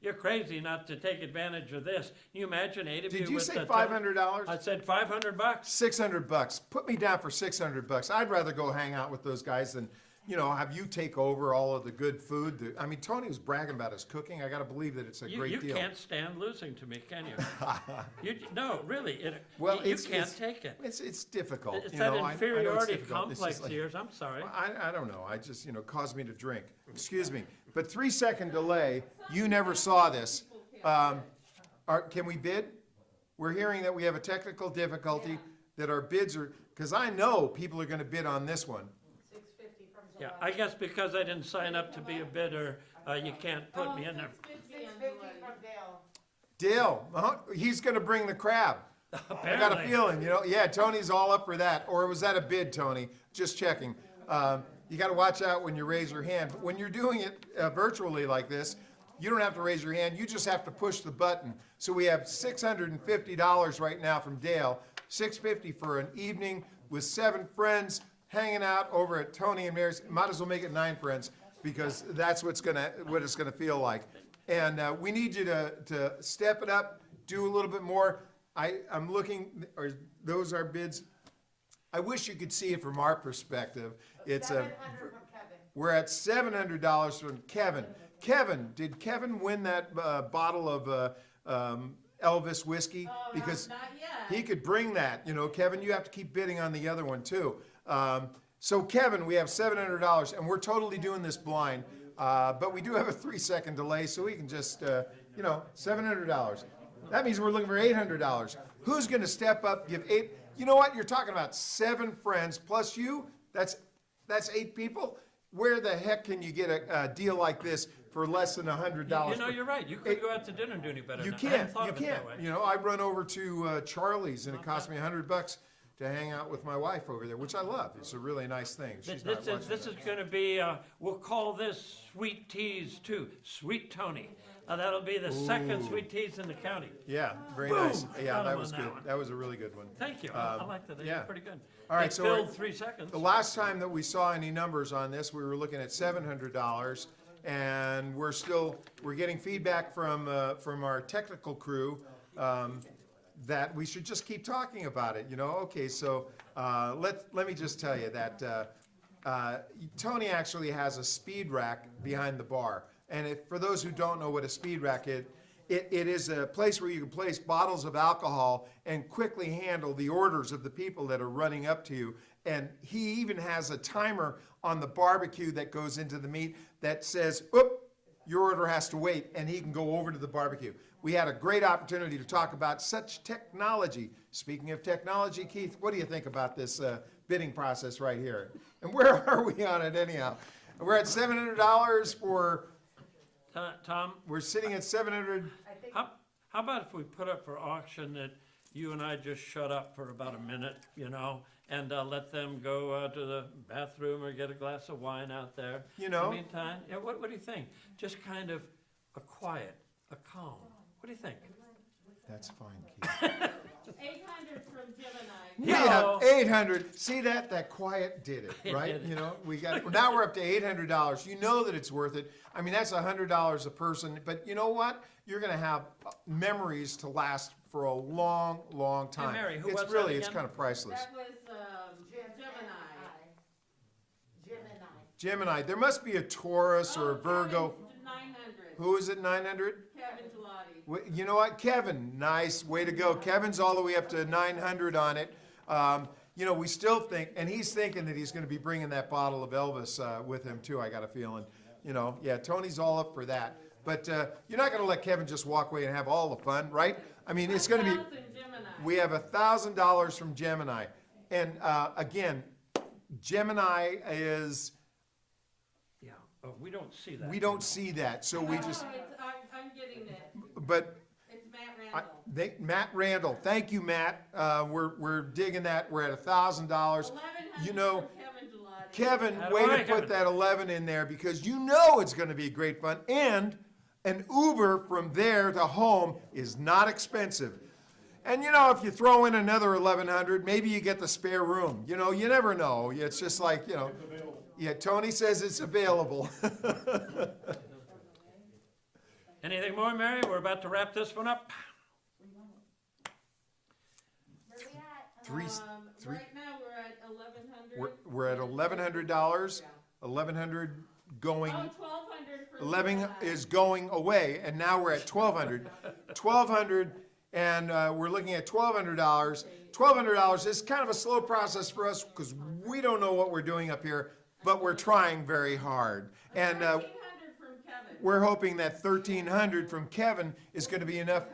you're crazy not to take advantage of this. Can you imagine 8 of you Did you with say the- $500? I said $500. $600. Put me down for $600. I'd rather go hang out with those guys than, have you take over all of the good food. I mean, Tony was bragging about his cooking. I got to believe that it's a great You deal. can't stand losing to me, can you? No, really. Well, you it's- can't it's- take it. It's difficult. It's you that know, I know it's inferiority difficult. It's complex just like- of yours. I'm sorry. I don't know. I just, caused me to drink. Excuse me. But 3-second delay, you never saw this. Can we bid? We're hearing that we have a technical difficulty, that our bids are, because I know people are going to bid on this one. 650 from Yeah, July. I guess because I didn't sign up to be a bidder, you can't put me in there. 650 from Dale. Dale, he's going to bring the crab. I got a Apparently. feeling, yeah, Tony's all up for that. Or was that a bid, Tony? Just checking. You got to watch out when you raise your hand. But when you're doing it virtually like this, you don't have to raise your hand. You just have to push the button. So we have $650 right now from Dale. $650 for an evening with 7 friends hanging out over at Tony and Mary's. Might as well make it 9 friends because that's what it's gonna feel like. And we need you to step it up, do a little bit more. I'm looking. Those are bids. I wish you could see it from our perspective. It's 700 from Kevin. we're at $700 from Kevin. Kevin, did Kevin win that bottle of Elvis whiskey? Oh, Because not yet. he could bring that. Kevin, you have to keep bidding on the other one too. So Kevin, we have $700, and we're totally doing this blind. But we do have a 3-second delay, so we can just, $700. That means we're looking for $800. Who's going to step up, give 8? You know what? You're talking about 7 friends plus you. That's 8 people. Where the heck can you get a deal like this for less than $100? You're right. You couldn't go out to dinner and do any better You than that. I hadn't can't. thought You of it that can't. way. I run over to Charlie's, and it cost me $100 to hang out with my wife over there, which I love. It's a really nice thing. She's not watching This is going to be, we'll call this Sweet Teas too, Sweet Tony. That'll be the second Sweet Teas in the county. Yeah, very Boom! nice. Yeah, Got that him was on good. that one. That was a really good one. Thank you. I like that. They yeah. did pretty good. All right, They so filled we're- 3 seconds. The last time that we saw any numbers on this, we were looking at $700, and we're getting feedback from our technical crew that we should just keep talking about it. Okay, so let me just tell you that Tony actually has a speed rack behind the bar, and for those who don't know what a speed rack is. It is a place where you can place bottles of alcohol and quickly handle the orders of the people that are running up to you. And he even has a timer on the barbecue that goes into the meat that says, oop, your order has to wait, and he can go over to the barbecue. We had a great opportunity to talk about such technology. Speaking of technology, Keith, what do you think about this bidding process right here? And where are we on it anyhow? We're at $700 for... Tom, We're sitting at 700. how about if we put up for auction that you and I just shut up for about a minute, and let them go to the bathroom or get a glass of wine out there. You know? In the meantime, yeah, what do you think? Just kind of a quiet, a calm. What do you think? That's fine, Keith. 800 from Gemini. We No. have 800. See that? That quiet did it, It right? did it. You know, we got, now we're up to $800. You know that it's worth it. I mean, that's $100 a person, but you know what? You're gonna have memories to last for a long, long time. Mary, who It's was really, that it's again? kind of priceless. That was Gemini. Gemini, there must be a Taurus or a Virgo. 900. Who is it, 900? Kevin Gelati. You know what, Kevin, nice, way to go. Kevin's all the way up to 900 on it. You know, we still think, and he's thinking that he's gonna be bringing that bottle of Elvis with him too, I got a feeling. You know, yeah, Tony's all up for that. But you're not gonna let Kevin just walk away and have all the fun, right? I mean, it's gonna be, 1,000 Gemini. we have $1,000 from Gemini. And again, Gemini is, Yeah, we don't see that. we don't see that, so we No, just, I'm getting it. but It's Matt Randall. Matt Randall, thank you, Matt. We're digging that. We're at $1,000. 1,100 You know, from Kevin Gelati. Kevin, All way to right, put Kevin. that 11 in there because you know it's going to be great fun. And an Uber from there to home is not expensive. And you know, if you throw in another 1,100, maybe you get the spare room. You know, you never know. It's just like, you know. Yeah, Tony says it's available. Anything more, Mary? We're about to wrap this one up. Three. Right now, we're at 1,100. We're at $1,100. 1,100 going. Oh, 1,200 for 11 Gemini. is going away, and now we're at 1,200. 1,200, and we're looking at $1,200. $1,200 is kind of a slow process for us because we don't know what we're doing up here, but we're trying very hard. And 1,300 from Kevin. we're hoping that 1,300 from Kevin is going to be enough.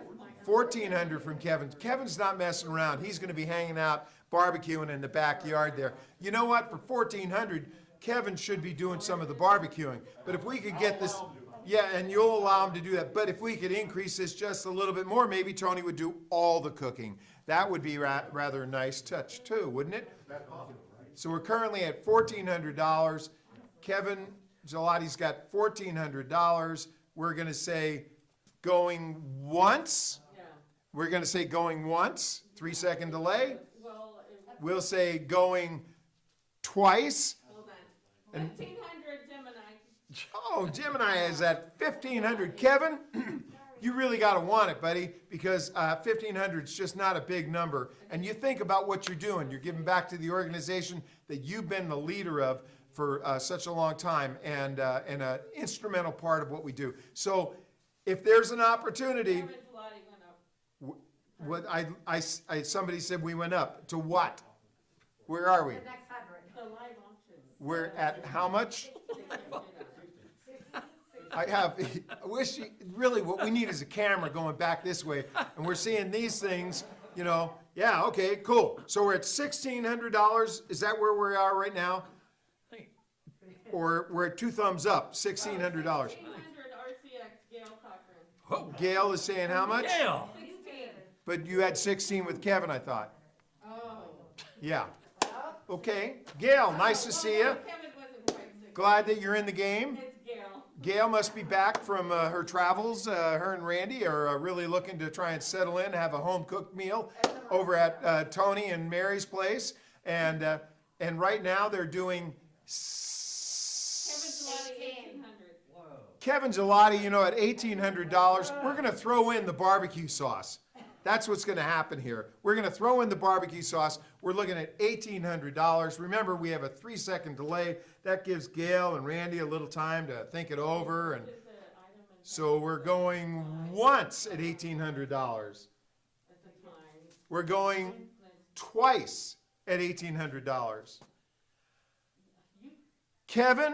1,400 from Kevin. Kevin's not messing around. He's going to be hanging out, barbecuing in the backyard there. You know what? For 1,400, Kevin should be doing some of the barbecuing. But if we could get this, yeah, and you'll allow him to do that. But if we could increase this just a little bit more, maybe Tony would do all the cooking. That would be rather a nice touch too, wouldn't it? So we're currently at $1,400. Kevin Gelati's got $1,400. We're going to say going once. Yeah. We're going to say going once, 3-second delay. Well, We'll say going twice. hold on. 1,500 Gemini. Oh, Gemini is at 1,500. Kevin, you really got to want it, buddy, because 1,500 is just not a big number. And you think about what you're doing. You're giving back to the organization that you've been the leader of for such a long time and an instrumental part of what we do. So if there's an opportunity, Kevin Gelati went up. what somebody said we went up to what? Where are we? The next 100. The live auction. We're at how much? I wish, really what we need is a camera going back this way, and we're seeing these things, you know, yeah, okay, cool. So we're at $1,600, is that where we are right now? Or we're at 2 thumbs up, $1,600. 1,500 RCX, Gail Cochran. Gail is saying how much? Gail, 16. But you had 16 with Kevin, I thought. Oh. Yeah. Okay, Gail, nice to see you. Kevin wasn't quite 16. Glad that you're in the game. It's Gail. Gail must be back from her travels. Her and Randy are really looking to try and settle in, have a home-cooked meal over at Tony and Mary's place. And right now they're doing Kevin Gelati, 1,800. Kevin Gelati, you know, at $1,800. We're going to throw in the barbecue sauce. That's what's going to happen here. We're going to throw in the barbecue sauce. We're looking at $1,800. Remember, we have a 3-second delay. That gives Gail and Randy a little time to think it over. And so we're going once at $1,800. At the time. We're going twice at $1,800. Kevin,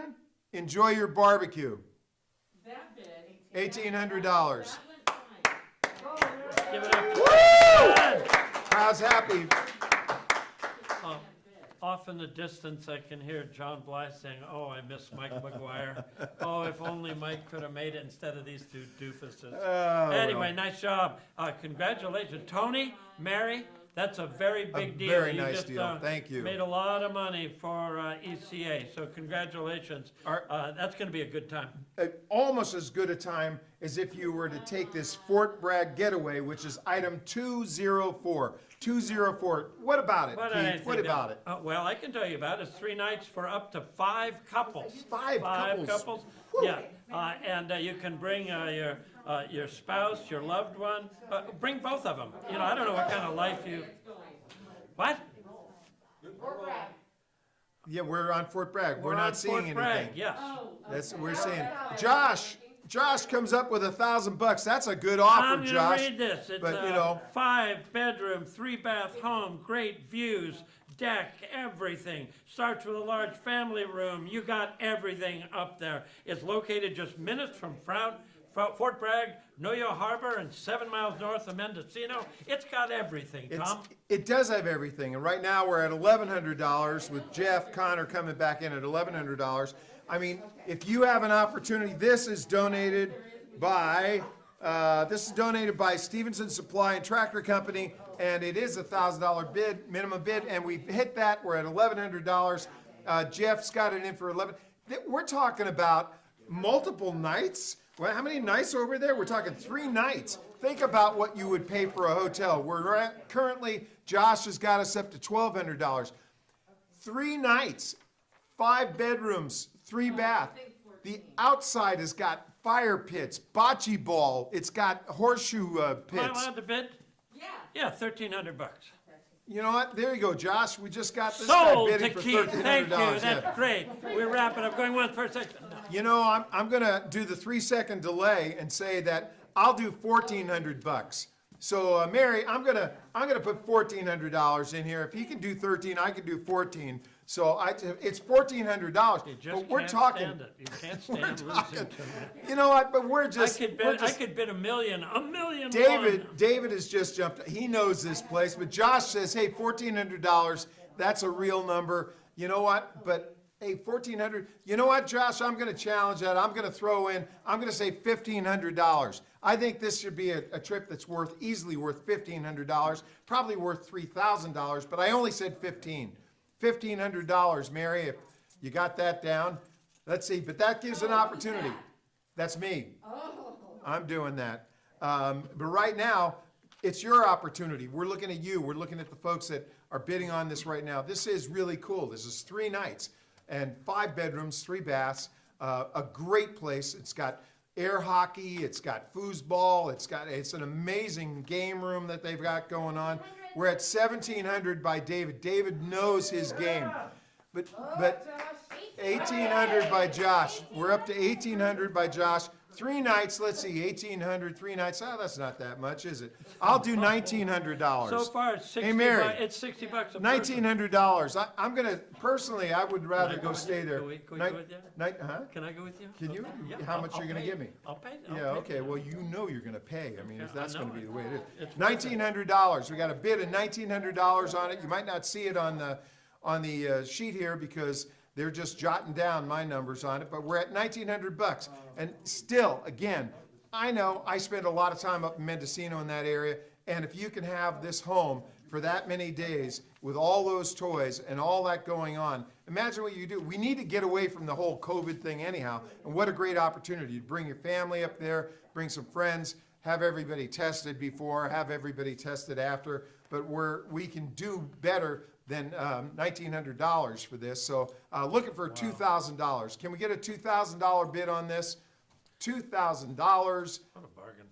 enjoy your barbecue. That bid. $1,800. That went fine. give it up. How's happy? Off in the distance, I can hear John Bly saying, "Oh, I miss Mike McGuire. Oh, if only Mike could have made it instead of these 2 doofuses." Oh, Anyway, nice job. Congratulations, Tony, Mary. That's a very big deal. very You nice just, deal. Thank you. Made a lot of money for ECA, so congratulations. That's going to be a good time. Almost as good a time as if you were to take this Fort Bragg getaway, which is item 204. 204. What about it, But I Keith? What think about it? well, I can tell you about it. It's 3 nights for up to 5 couples. Five couples? Couples. Whew. Yeah, and you can bring your spouse, your loved one. Bring both of them. You know, I don't know what kind of life you. What? Fort Bragg. Yeah, we're on Fort Bragg. We're on not seeing Fort Bragg, anything. yes. That's we're saying. Josh comes up with $1,000. That's a good offer, I'm gonna Josh. read this. It's But, you a know- 5-bedroom, 3-bath home, great views, deck, everything. Starts with a large family room. You got everything up there. It's located just minutes from Fort Bragg, Noyo Harbor, and 7 miles north of Mendocino. It's got everything, Tom. It does have everything, and right now we're at $1,100 with Jeff Connor coming back in at $1,100. I mean, if you have an opportunity, this is donated by Stevenson Supply and Tractor Company, and it is a $1,000 bid, minimum bid, and we've hit that. We're at $1,100. Jeff's got it in for 11. We're talking about multiple nights. Well, how many nights over there? We're talking 3 nights. Think about what you would pay for a hotel. Currently, Josh has got us up to $1,200. 3 nights, 5 bedrooms, 3 bath. The outside has got fire pits, bocce ball. It's got horseshoe Am I pits. allowed to bid? Yeah. Yeah, $1,300. You know what? There you go, Josh. We just got this Sold guy to bidding for Keith. Thank you. $1,300. That's Yeah. great. We're wrapping up. Going one first. You know, I'm gonna do the 3-second delay and say that I'll do $1,400. So Mary, I'm gonna put $1,400 in here. If he can do 13, I can do 14. So it's $1,400. You just But we're can't talking. stand it. You can't stand losing to me. You know what? But we're I just. could we're bid. just- I could bid a million. David has just jumped. He knows this place, but Josh says, "Hey, $1,400. That's a real number." You know what? But hey, 1,400. You know what, Josh? I'm going to challenge that. I'm going to throw in. I'm going to say $1,500. I think this should be a trip that's easily worth $1,500. Probably worth $3,000. But I only said 15. $1,500, Mary. If you got that down, let's see. But that gives an opportunity. That's me. I'm doing that. But right now, it's your opportunity. We're looking at you. We're looking at the folks that are bidding on this right now. This is really cool. This is 3 nights and 5 bedrooms, 3 baths. A great place. It's got air hockey. It's got foosball. It's an amazing game room that they've got going on. We're at 1,700 by David. David knows his game. But 1,800 by Josh. We're up to 1,800 by Josh. 3 nights, let's see, 1,800, 3 nights. Oh, that's not that much, is it? I'll do $1,900. So far, it's 60. Hey, Mary. It's $60 a person. $1,900. I'm gonna, personally, I would rather go stay there. Can we go with you? Huh? Can I go with you? Can you? Yeah, How I'll- much I'll are you gonna pay. give me? I'll pay. I'll Yeah, pay. okay, well, you know you're gonna pay. I mean, if I that's gonna know be it. the way it is. It's $1,900. We got a bid of $1,900 on it. You might not see it on the sheet here because they're just jotting down my numbers on it, but we're at $1,900. And still, again, I know I spend a lot of time up in Mendocino in that area, and if you can have this home for that many days with all those toys and all that going on, imagine what you do. We need to get away from the whole COVID thing anyhow, and what a great opportunity to bring your family up there, bring some friends, have everybody tested before, have everybody tested after, but we can do better than $1,900 for this. So looking for $2,000. Can we get a $2,000 bid on this? $2,000. What a bargain.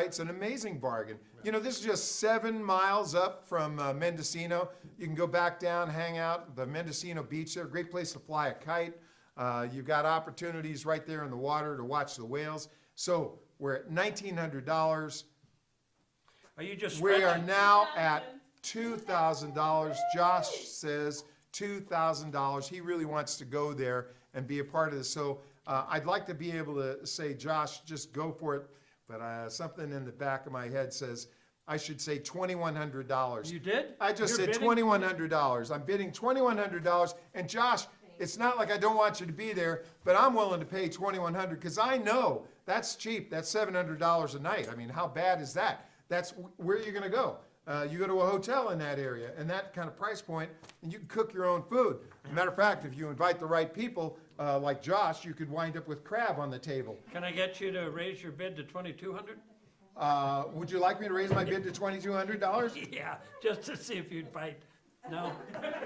It's an amazing bargain. You know, this is just 7 miles up from Mendocino. You can go back down, hang out at the Mendocino beach there. Great place to fly a kite. You've got opportunities right there in the water to watch the whales. So we're at $1,900. Are you just We are stretching? now at $2,000. Josh says $2,000. He really wants to go there and be a part of this. So I'd like to be able to say, Josh, just go for it. But something in the back of my head says I should say $2,100. You did? I just You're said bidding? $2,100. I'm bidding $2,100. And Josh, it's not like I don't want you to be there, but I'm willing to pay $2,100 because I know that's cheap. That's $700 a night. I mean, how bad is that? That's where you're going to go. You go to a hotel in that area, and that kind of price point, and you can cook your own food. As a matter of fact, if you invite the right people, like Josh, you could wind up with crab on the table. Can I get you to raise your bid to 2,200? Would you like me to raise my bid to $2,200? Yeah, just to see if you'd bite. No?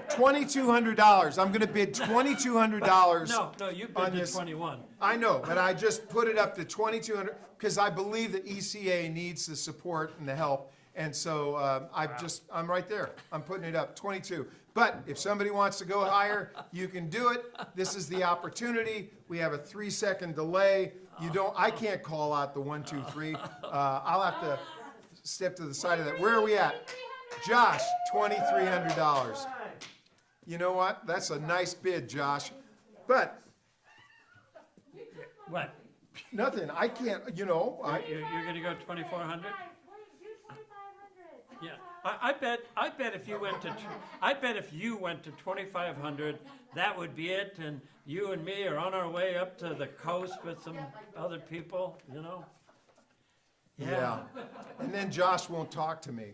$2,200. I'm gonna bid $2,200. No, you on bid to this. 21. I know, but I just put it up to 2,200, because I believe that ECA needs the support and the help. And so, I'm right there. I'm putting it up, 22. But if somebody wants to go higher, you can do it. This is the opportunity. We have a 3-second delay. I can't call out the 1, 2, 3. I'll have to step to the side of that. Where are we at? Josh, $2,300. You know what? That's a nice bid, Josh. But What? nothing, I can't, You're gonna go 2,400? Yeah, I bet if you went to, I bet if you went to 2,500, that would be it, and you and me are on our way up to the coast with some other people, yeah. And then Josh won't talk to me.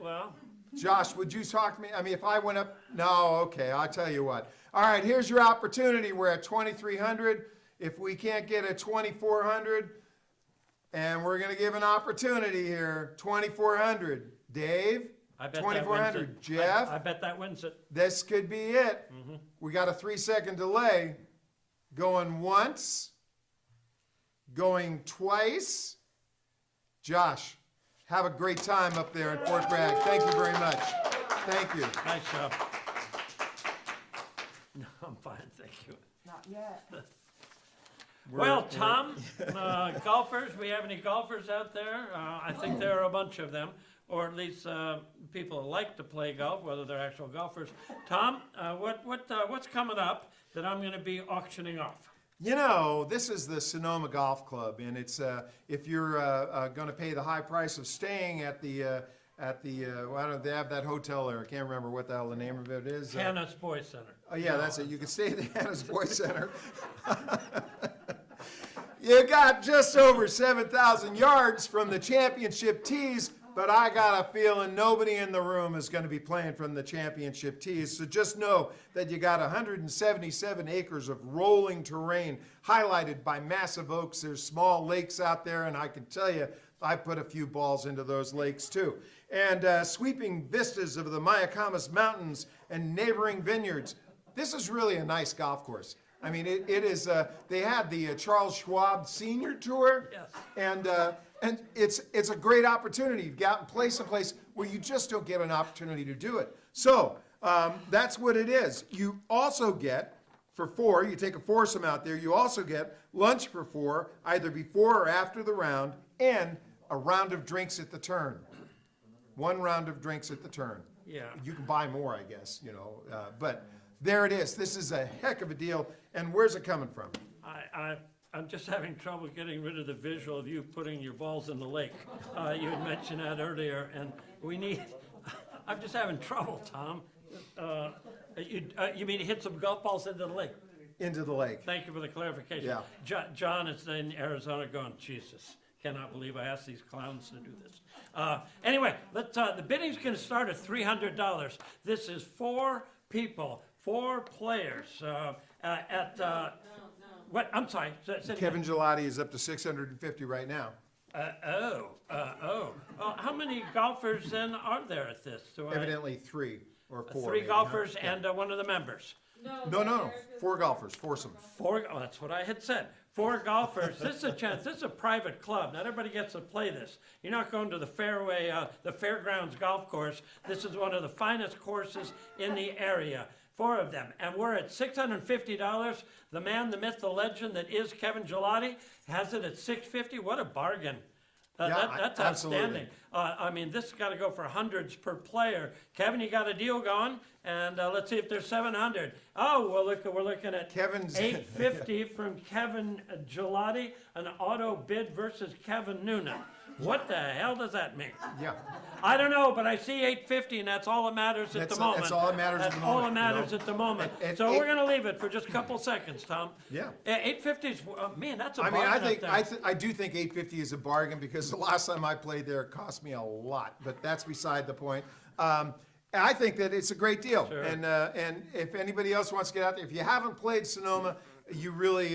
Well, Josh, would you talk to me? I mean, if I went up, no, okay, I'll tell you what. All right, here's your opportunity. We're at 2,300. If we can't get a 2,400, and we're gonna give an opportunity here, 2,400. Dave, I bet that 2,400. wins it. Jeff, I bet that wins it. this could be it. We got a 3-second delay. Going once, going twice. Josh, have a great time up there in Fort Bragg. Thank you very much. Thank you. Nice job. No, I'm fine, thank you. Not yet. Well, Tom, golfers, we have any golfers out there? I think there are a bunch of them, or at least people who like to play golf, whether they're actual golfers. Tom, what's coming up that I'm going to be auctioning off? This is the Sonoma Golf Club, and it's if you're going to pay the high price of staying at the well, I don't know, they have that hotel there. I can't remember what the hell the name of it is. Hannah's Boys Center. Oh yeah, that's it. You can stay at the Hannah's Boys Center. You got just over 7,000 yards from the championship tees, but I got a feeling nobody in the room is going to be playing from the championship tees. So just know that you got 177 acres of rolling terrain highlighted by massive oaks. There's small lakes out there, and I can tell you, I put a few balls into those lakes too. And sweeping vistas of the Mayacamas Mountains and neighboring vineyards. This is really a nice golf course. I mean, it is, they had the Charles Schwab Senior Tour. Yes. And it's a great opportunity. You've got place where you just don't get an opportunity to do it. So that's what it is. You also get, for 4, you take a foursome out there, you also get lunch for 4, either before or after the round, and a round of drinks at the turn. 1 round of drinks at the turn. Yeah. You can buy more, I guess, but there it is. This is a heck of a deal. And where's it coming from? I'm just having trouble getting rid of the visual of you putting your balls in the lake. You had mentioned that earlier, and I'm just having trouble, Tom. You mean hit some golf balls into the lake? Into the lake. Thank you for the clarification. Yeah. John is in Arizona going, Jesus, cannot believe I asked these clowns to do this. Anyway, the bidding's going to start at $300. This is 4 people, 4 players what? I'm sorry. Kevin Gelati is up to 650 right now. How many golfers then are there at this? Evidently 3 or 4. 3 maybe, golfers huh? and one of the members. No. 4 golfers, foursome. 4. Oh, that's what I had said. 4 golfers. This is a chance. This is a private club. Not everybody gets to play this. You're not going to the the Fairgrounds golf course. This is one of the finest courses in the area. 4 of them. And we're at $650. The man, the myth, the legend that is Kevin Gelati has it at $650. What a bargain. That's outstanding. I mean, this has got to go for hundreds per player. Kevin, you got a deal going, and let's see if there's 700. Oh, well, we're looking at Kevin's $850 from Kevin Gelati, an auto bid versus Kevin Noonan. What the hell does that mean? Yeah. I don't know, but I see 850, and that's all that matters at the moment. That's all that matters at the That's all that moment, you matters know? at the moment. And So we're gonna leave it for just a couple seconds, Tom. Yeah. 850's, man, that's a I mean, bargain up there. I do think 850 is a bargain because the last time I played there, it cost me a lot, but that's beside the point. I think that it's a great deal. Sure. And if anybody else wants to get out there, if you haven't played Sonoma, you really,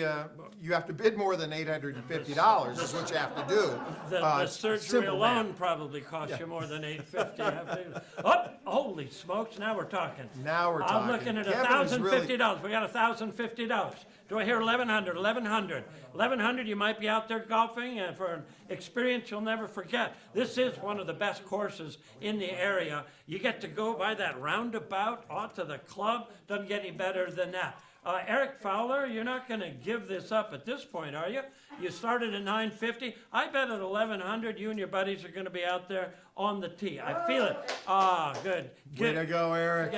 you have to bid more than $850 is what you have to do. The surgery simple alone math. probably costs you more than 850. Oh, holy smokes, now we're talking. Now we're I'm talking. looking at Kevin is really- $1,050. We got $1,050. Do I hear 1,100? 1,100. 1,100, you might be out there golfing, and for an experience you'll never forget. This is one of the best courses in the area. You get to go by that roundabout onto the club. Doesn't get any better than that. Eric Fowler, you're not going to give this up at this point, are you? You started at 950. I bet at 1,100, you and your buddies are going to be out there on the tee. I feel it. Ah, good. Way to go, Eric.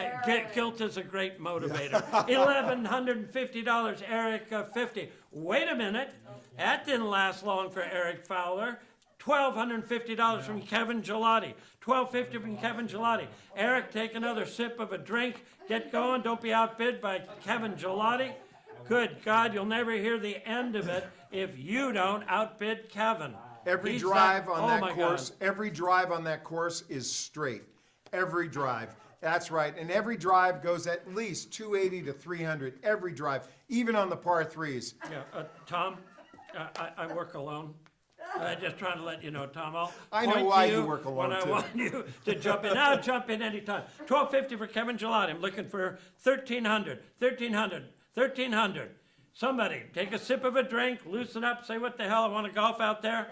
Guilt is a great motivator. $1,150, Eric 50. Wait a minute. That didn't last long for Eric Fowler. $1,250 from Kevin Gelati. $1,250 from Kevin Gelati. Eric, take another sip of a drink. Get going. Don't be outbid by Kevin Gelati. Good God, you'll never hear the end of it if you don't outbid Kevin. Every He's drive that- on oh that my course, God. every drive on that course is straight. Every drive. That's right. And every drive goes at least 280 to 300. Every drive, even on the par threes. Yeah, Tom, I work alone. Just trying to let you know, Tom. I know point why to you work alone, when I too. want you to jump in. Now jump in anytime. $1,250 for Kevin Gelati. I'm looking for 1,300, 1,300, 1,300. Somebody take a sip of a drink, loosen up, say what the hell, I want to golf out there.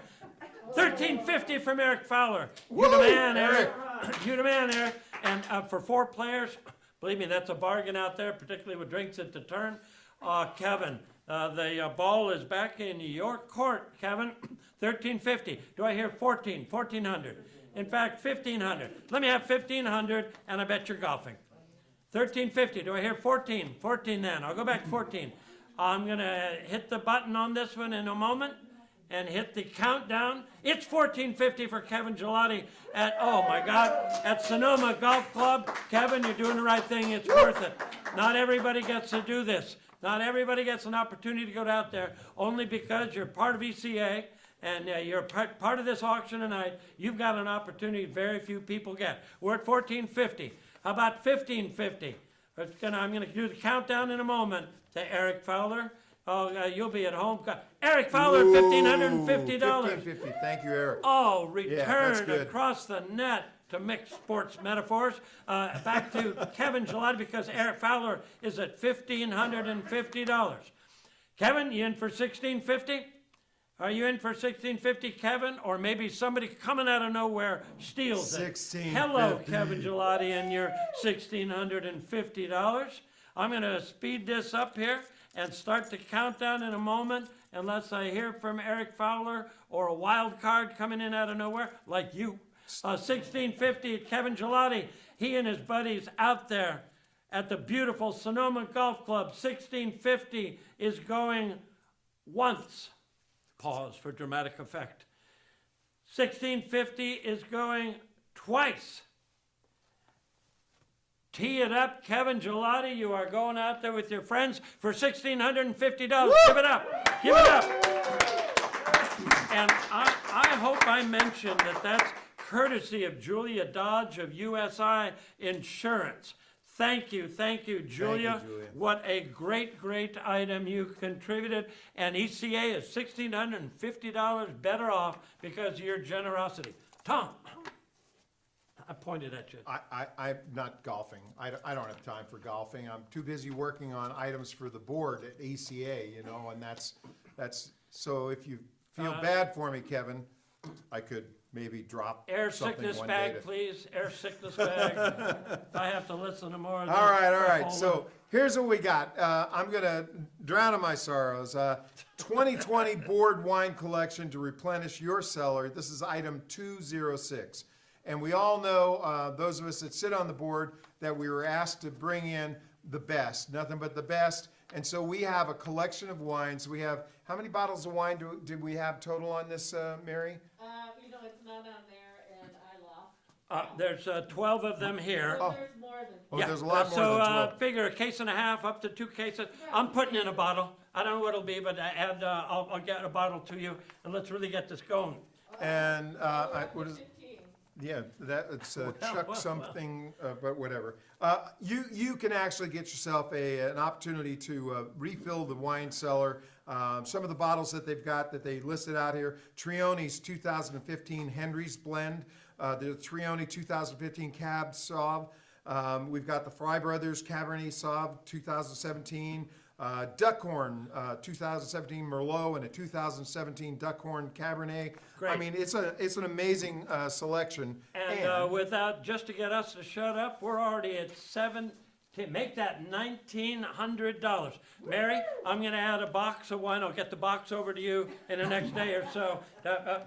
$1,350 from Eric Fowler. You the man, Eric. You the man, Eric. And for 4 players, believe me, that's a bargain out there, particularly with drinks at the turn. Kevin, the ball is back in your court, Kevin. $1,350. Do I hear 1,400? In fact, 1,500. Let me have 1,500, and I bet you're golfing. 1,350. Do I hear 14? 14 then. I'll go back to 14. I'm going to hit the button on this one in a moment and hit the countdown. It's 1,450 for Kevin Gelati at, oh my God, at Sonoma Golf Club. Kevin, you're doing the right thing. It's worth it. Not everybody gets to do this. Not everybody gets an opportunity to go out there only because you're part of ECA and you're part of this auction tonight. You've got an opportunity very few people get. We're at 1,450. How about 1,550? I'm going to do the countdown in a moment to Eric Fowler. Oh, you'll be at home. Eric Fowler, $1,550. $1,550. Thank you, Eric. Oh, that's return good. across the net to mix sports metaphors. Back to Kevin Gelati because Eric Fowler is at $1,550. Kevin, you in for $1,650? Are you in for $1,650, Kevin? Or maybe somebody coming out of nowhere steals it. $1,650. Hello, Kevin Gelati, and your $1,650. I'm going to speed this up here and start the countdown in a moment, unless I hear from Eric Fowler or a wild card coming in out of nowhere, like you. $1,650, Kevin Gelati. He and his buddies out there at the beautiful Sonoma Golf Club. $1,650 is going once. Pause for dramatic effect. $1,650 is going twice. Tee it up, Kevin Gelati. You are going out there with your friends for $1,650. Give it up. Give it up. And I hope I mentioned that that's courtesy of Julia Dodge of USI Insurance. Thank you, Julia. Julia. What a great, great item you contributed. And ECA is $1,650 better off because of your generosity. Tom, I pointed at you. I'm not golfing. I don't have time for golfing. I'm too busy working on items for the board at ECA, you know, and that's, so if you feel bad for me, Kevin, I could maybe drop Air something sickness one bag, day to- please. Air sickness bag. If I have to listen to more of All this, right. So here's what we got. I'm going to drown in my sorrows. 2020 board wine collection to replenish your cellar. This is item 206. And we all know, those of us that sit on the board, that we were asked to bring in the best, nothing but the best. And so we have a collection of wines. We have, how many bottles of wine did we have total on this, Mary? You know, it's not on there and I lost. There's 12 of them here. So there's more than. Oh, there's a lot more than 12. Figure a case and a half up to 2 cases. I'm putting in a bottle. I don't know what it'll be, but I'll get a bottle to you, and let's really get this going. And, what is, 15. yeah, it's Chuck something, but whatever. You can actually get yourself an opportunity to refill the wine cellar. Some of the bottles that they've got that they listed out here, Trione's 2015 Henry's Blend, the Trione 2015 Cab Sauv. We've got the Fry Brothers Cabernet Sauv 2017, Duckhorn 2017 Merlot, and a 2017 Duckhorn Cabernet. Great. I mean, it's an amazing selection. And without, just to get us to shut up, we're already at make that $1,900. Mary, I'm gonna add a box of wine. I'll get the box over to you in the next day or so.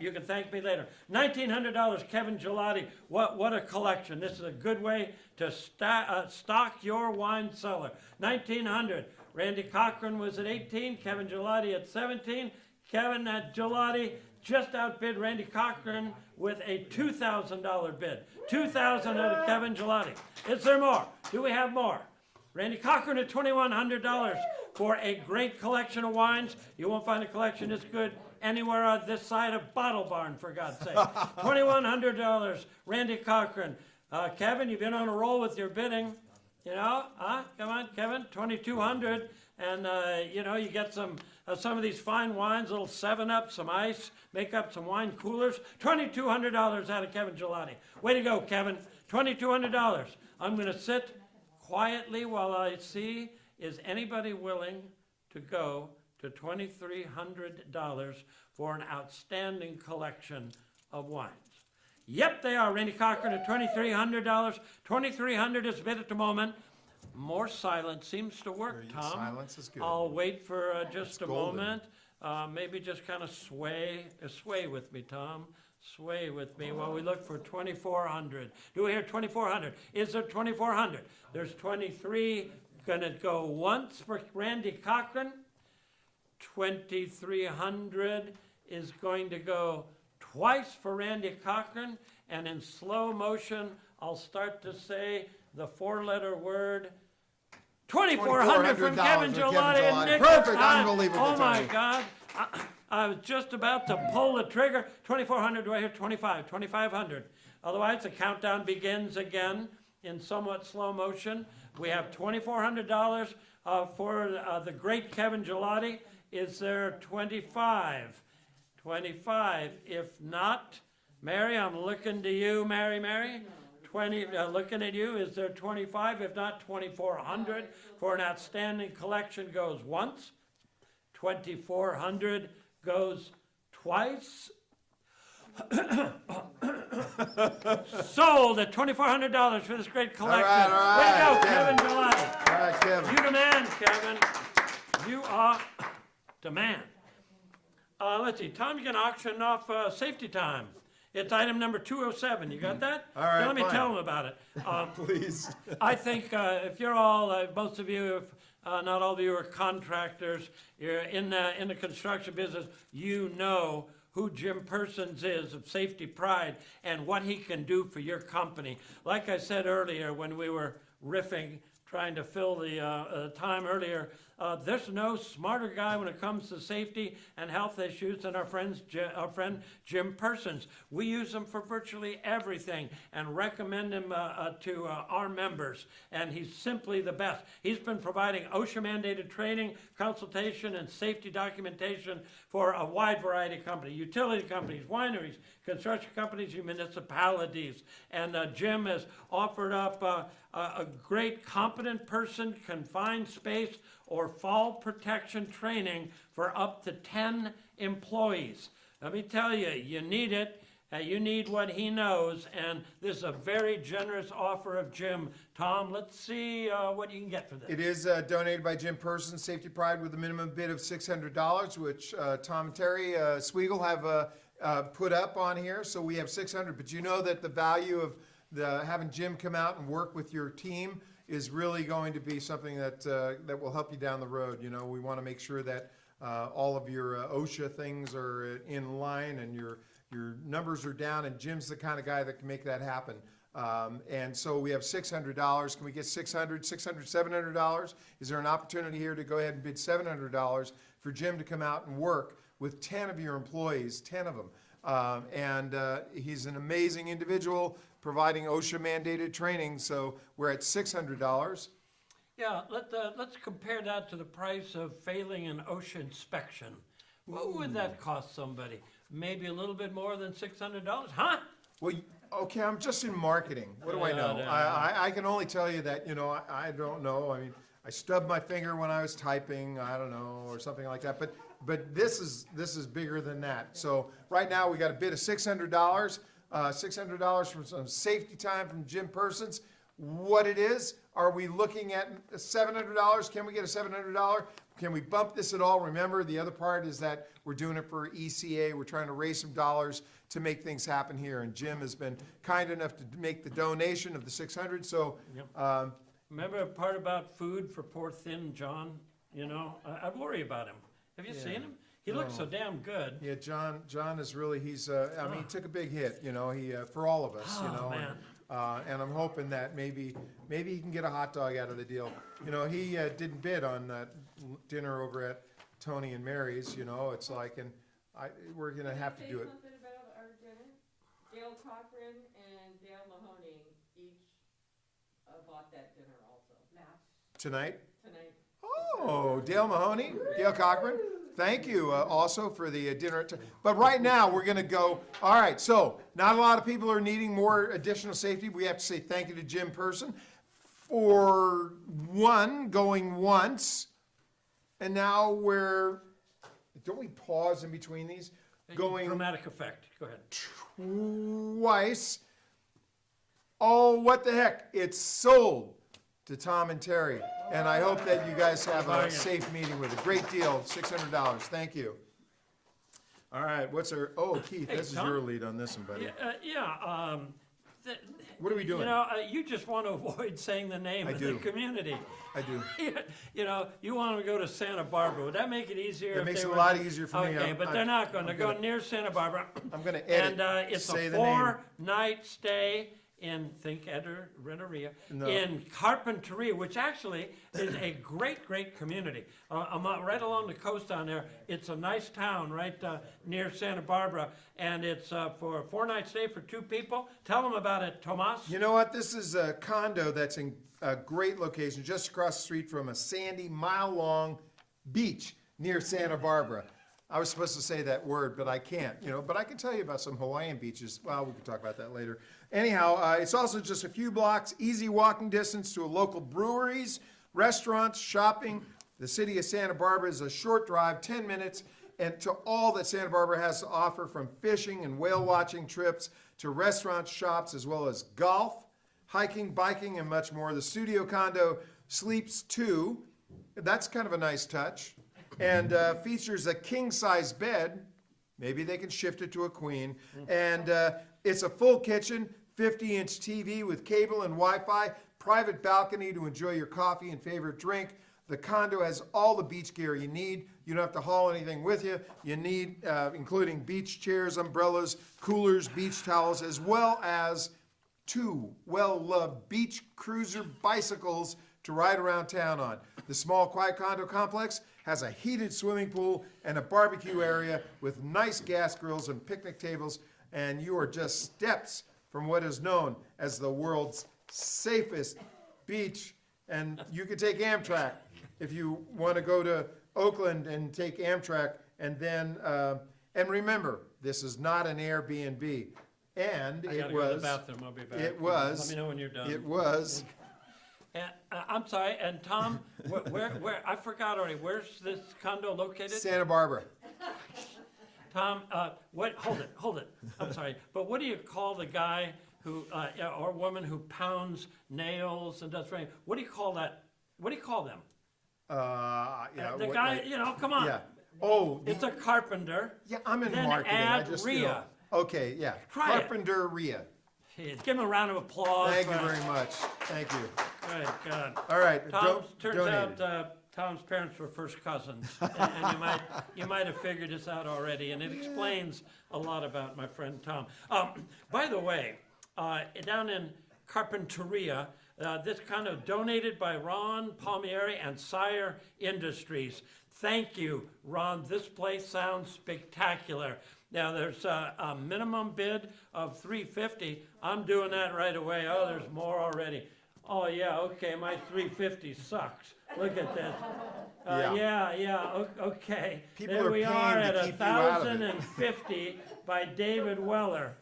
You can thank me later. $1,900, Kevin Gelati. What a collection. This is a good way to stock your wine cellar. $1,900. Randy Cochran was at 18, Kevin Gelati at 17. Kevin Gelati just outbid Randy Cochran with a $2,000 bid. $2,000 out of Kevin Gelati. Is there more? Do we have more? Randy Cochran at $2,100 for a great collection of wines. You won't find a collection this good anywhere on this side of Bottle Barn, for God's sake. $2,100, Randy Cochran. Kevin, you've been on a roll with your bidding. You know, come on, Kevin, 2,200, and you get some of these fine wines, little 7-Up, some ice, make up some wine coolers. $2,200 out of Kevin Gelati. Way to go, Kevin. $2,200. I'm going to sit quietly while I see, is anybody willing to go to $2,300 for an outstanding collection of wines? Yep, they are. Randy Cochran at $2,300. $2,300 is bid at the moment. More silence seems to work, Tom. Silence is good. I'll wait for just a golden. moment. Maybe just kind of sway with me, Tom. Sway with me while we look for 2,400. Do we hear 2,400? Is there 2,400? There's 23. Gonna go once for Randy Cochran. 2,300 is going to go twice for Randy Cochran, and in slow motion, I'll start to say the 4-letter word, $2,400 from Kevin Gelati and Nick. Perfect, unbelievable. Oh my Tony. God. I was just about to pull the trigger. 2,400, do I hear 25? 2,500. Otherwise, the countdown begins again in somewhat slow motion. We have $2,400 for the great Kevin Gelati. Is there 25? 25. If not, Mary, I'm looking to you, Mary. 20, looking at you, is there 25? If not, 2,400 for an outstanding collection goes once. 2,400 goes twice. Sold at $2,400 for this great collection. All right, Way to go, Kevin. Kevin Gelati. All right, Kevin. You the man, Kevin. You are the man. Let's see, Tom, you can auction off Safety Time. It's item number 207. You got that? All right, Now, let me fine. tell them about it. Please. I think if you're all, most of you, if not all of you are contractors, you're in the construction business, you know who Jim Persons is of Safety Pride and what he can do for your company. Like I said earlier when we were riffing, trying to fill the time earlier, there's no smarter guy when it comes to safety and health issues than our friend Jim Persons. We use him for virtually everything and recommend him to our members, and he's simply the best. He's been providing OSHA-mandated training, consultation, and safety documentation for a wide variety of companies, utility companies, wineries, construction companies, and municipalities. And Jim has offered up a great, competent person, confined space, or fall protection training for up to 10 employees. Let me tell you, you need it. You need what he knows, and this is a very generous offer of Jim. Tom, let's see what you can get for this. It is donated by Jim Persons, Safety Pride, with a minimum bid of $600, which Tom and Terry Spiegel have put up on here. So we have $600, but you know that the value of having Jim come out and work with your team is really going to be something that will help you down the road. You know, we want to make sure that all of your OSHA things are in line and your your numbers are down, and Jim's the kind of guy that can make that happen. And so we have $600. Can we get $600, $700? Is there an opportunity here to go ahead and bid $700 for Jim to come out and work with 10 of your employees, 10 of them? He's an amazing individual providing OSHA mandated training, so we're at $600. Yeah, let's compare that to the price of failing an OSHA inspection. What would that cost somebody? Maybe a little bit more than $600, huh? Well, okay, I'm just in marketing. What do I know? I can only tell you that, I don't know. I mean, I stubbed my finger when I was typing, I don't know, or something like that. But this is bigger than that. So right now we got a bid of $600, $600 for some safety time from Jim Persons. What it is, are we looking at $700? Can we get a $700? Can we bump this at all? Remember, the other part is that we're doing it for ECA. We're trying to raise some dollars to make things happen here. And Jim has been kind enough to make the donation of the $600. So, Remember the part about food for poor thin John? I worry about him. Have you seen him? He looks so damn good. yeah, John is really, he took a big hit, for all of us, man. And I'm hoping that maybe he can get a hot dog out of the deal. He didn't bid on that dinner over at Tony and Mary's, it's like, and we're gonna have to do it. Can I say something about our dinner? Dale Cochran and Dale Mahoney each bought that dinner also. Tonight? Tonight. Oh, Dale Mahoney, Dale Cochran, thank you also for the dinner. But right now, we're gonna go, all right, so not a lot of people are needing more additional safety. We have to say thank you to Jim Person for one, going once, and now don't we pause in between these? Going Dramatic effect. Go ahead. twice. Oh, what the heck, it's sold to Tom and Terry. And I hope that you guys have a safe meeting with a great deal, $600, thank you. All right, Keith, Hey, this is Tom? your lead on this one, buddy. What are we doing? You just want to avoid saying the name I of do. the community. I do. You want to go to Santa Barbara. Would that make it easier? It if makes they it a were- lot easier for me. Okay, but they're not going to go near Santa Barbara. I'm gonna edit, And it's say a the name. 4-night stay in, think Renteria, No. in Carpinteria, which actually is a great community. I'm right along the coast down there. It's a nice town right near Santa Barbara, and it's for a 4-night stay for 2 people. Tell them about it, Tomas. You know what? This is a condo that's in a great location, just across the street from a sandy, mile-long beach near Santa Barbara. I was supposed to say that word, but I can't, but I can tell you about some Hawaiian beaches. Well, we can talk about that later. Anyhow, it's also just a few blocks, easy walking distance to a local breweries, restaurants, shopping. The city of Santa Barbara is a short drive, 10 minutes, and to all that Santa Barbara has to offer, from fishing and whale watching trips to restaurants, shops, as well as golf, hiking, biking, and much more. The studio condo sleeps 2. That's kind of a nice touch. And features a king-size bed. Maybe they can shift it to a queen. And it's a full kitchen, 50-inch TV with cable and Wi-Fi, private balcony to enjoy your coffee and favorite drink. The condo has all the beach gear you need. You don't have to haul anything with you. You need, including beach chairs, umbrellas, coolers, beach towels, as well as 2 well-loved beach cruiser bicycles to ride around town on. The small, quiet condo complex has a heated swimming pool and a barbecue area with nice gas grills and picnic tables, and you are just steps from what is known as the world's safest beach. And you can take Amtrak if you want to go to Oakland and take Amtrak, and then, and remember, this is not an Airbnb. And I it gotta go to the was, bathroom. I'll be back. it was, Let me know when you're done. it was, And, I'm sorry, and Tom, where, I forgot already, where's this condo located? Santa Barbara. Tom, hold it, I'm sorry, but what do you call the guy who, or woman who pounds nails and does framing? What do you call that? What do you call them? Yeah. The what, guy, like- come on. Yeah. Oh, It's a carpenter. yeah, I'm in then marketing. add I just, Rhea. Okay, yeah. Try it. Carpenter Rhea. Give him a round of applause. Thank you very much. Thank you. Good God. All right, Tom, turns donated. out, Tom's parents were first cousins, and you might have figured this out already, and it explains a lot about my friend Tom. By the way, down in Carpinteria, this kind of donated by Ron Palmieri and Sire Industries. Thank you, Ron. This place sounds spectacular. Now, there's a minimum bid of $350. I'm doing that right away. Oh, there's more already. Oh, yeah, okay, my $350 sucks. Look at this. Okay. People There are we paying are to at keep you out of it. 1,050 by David Weller.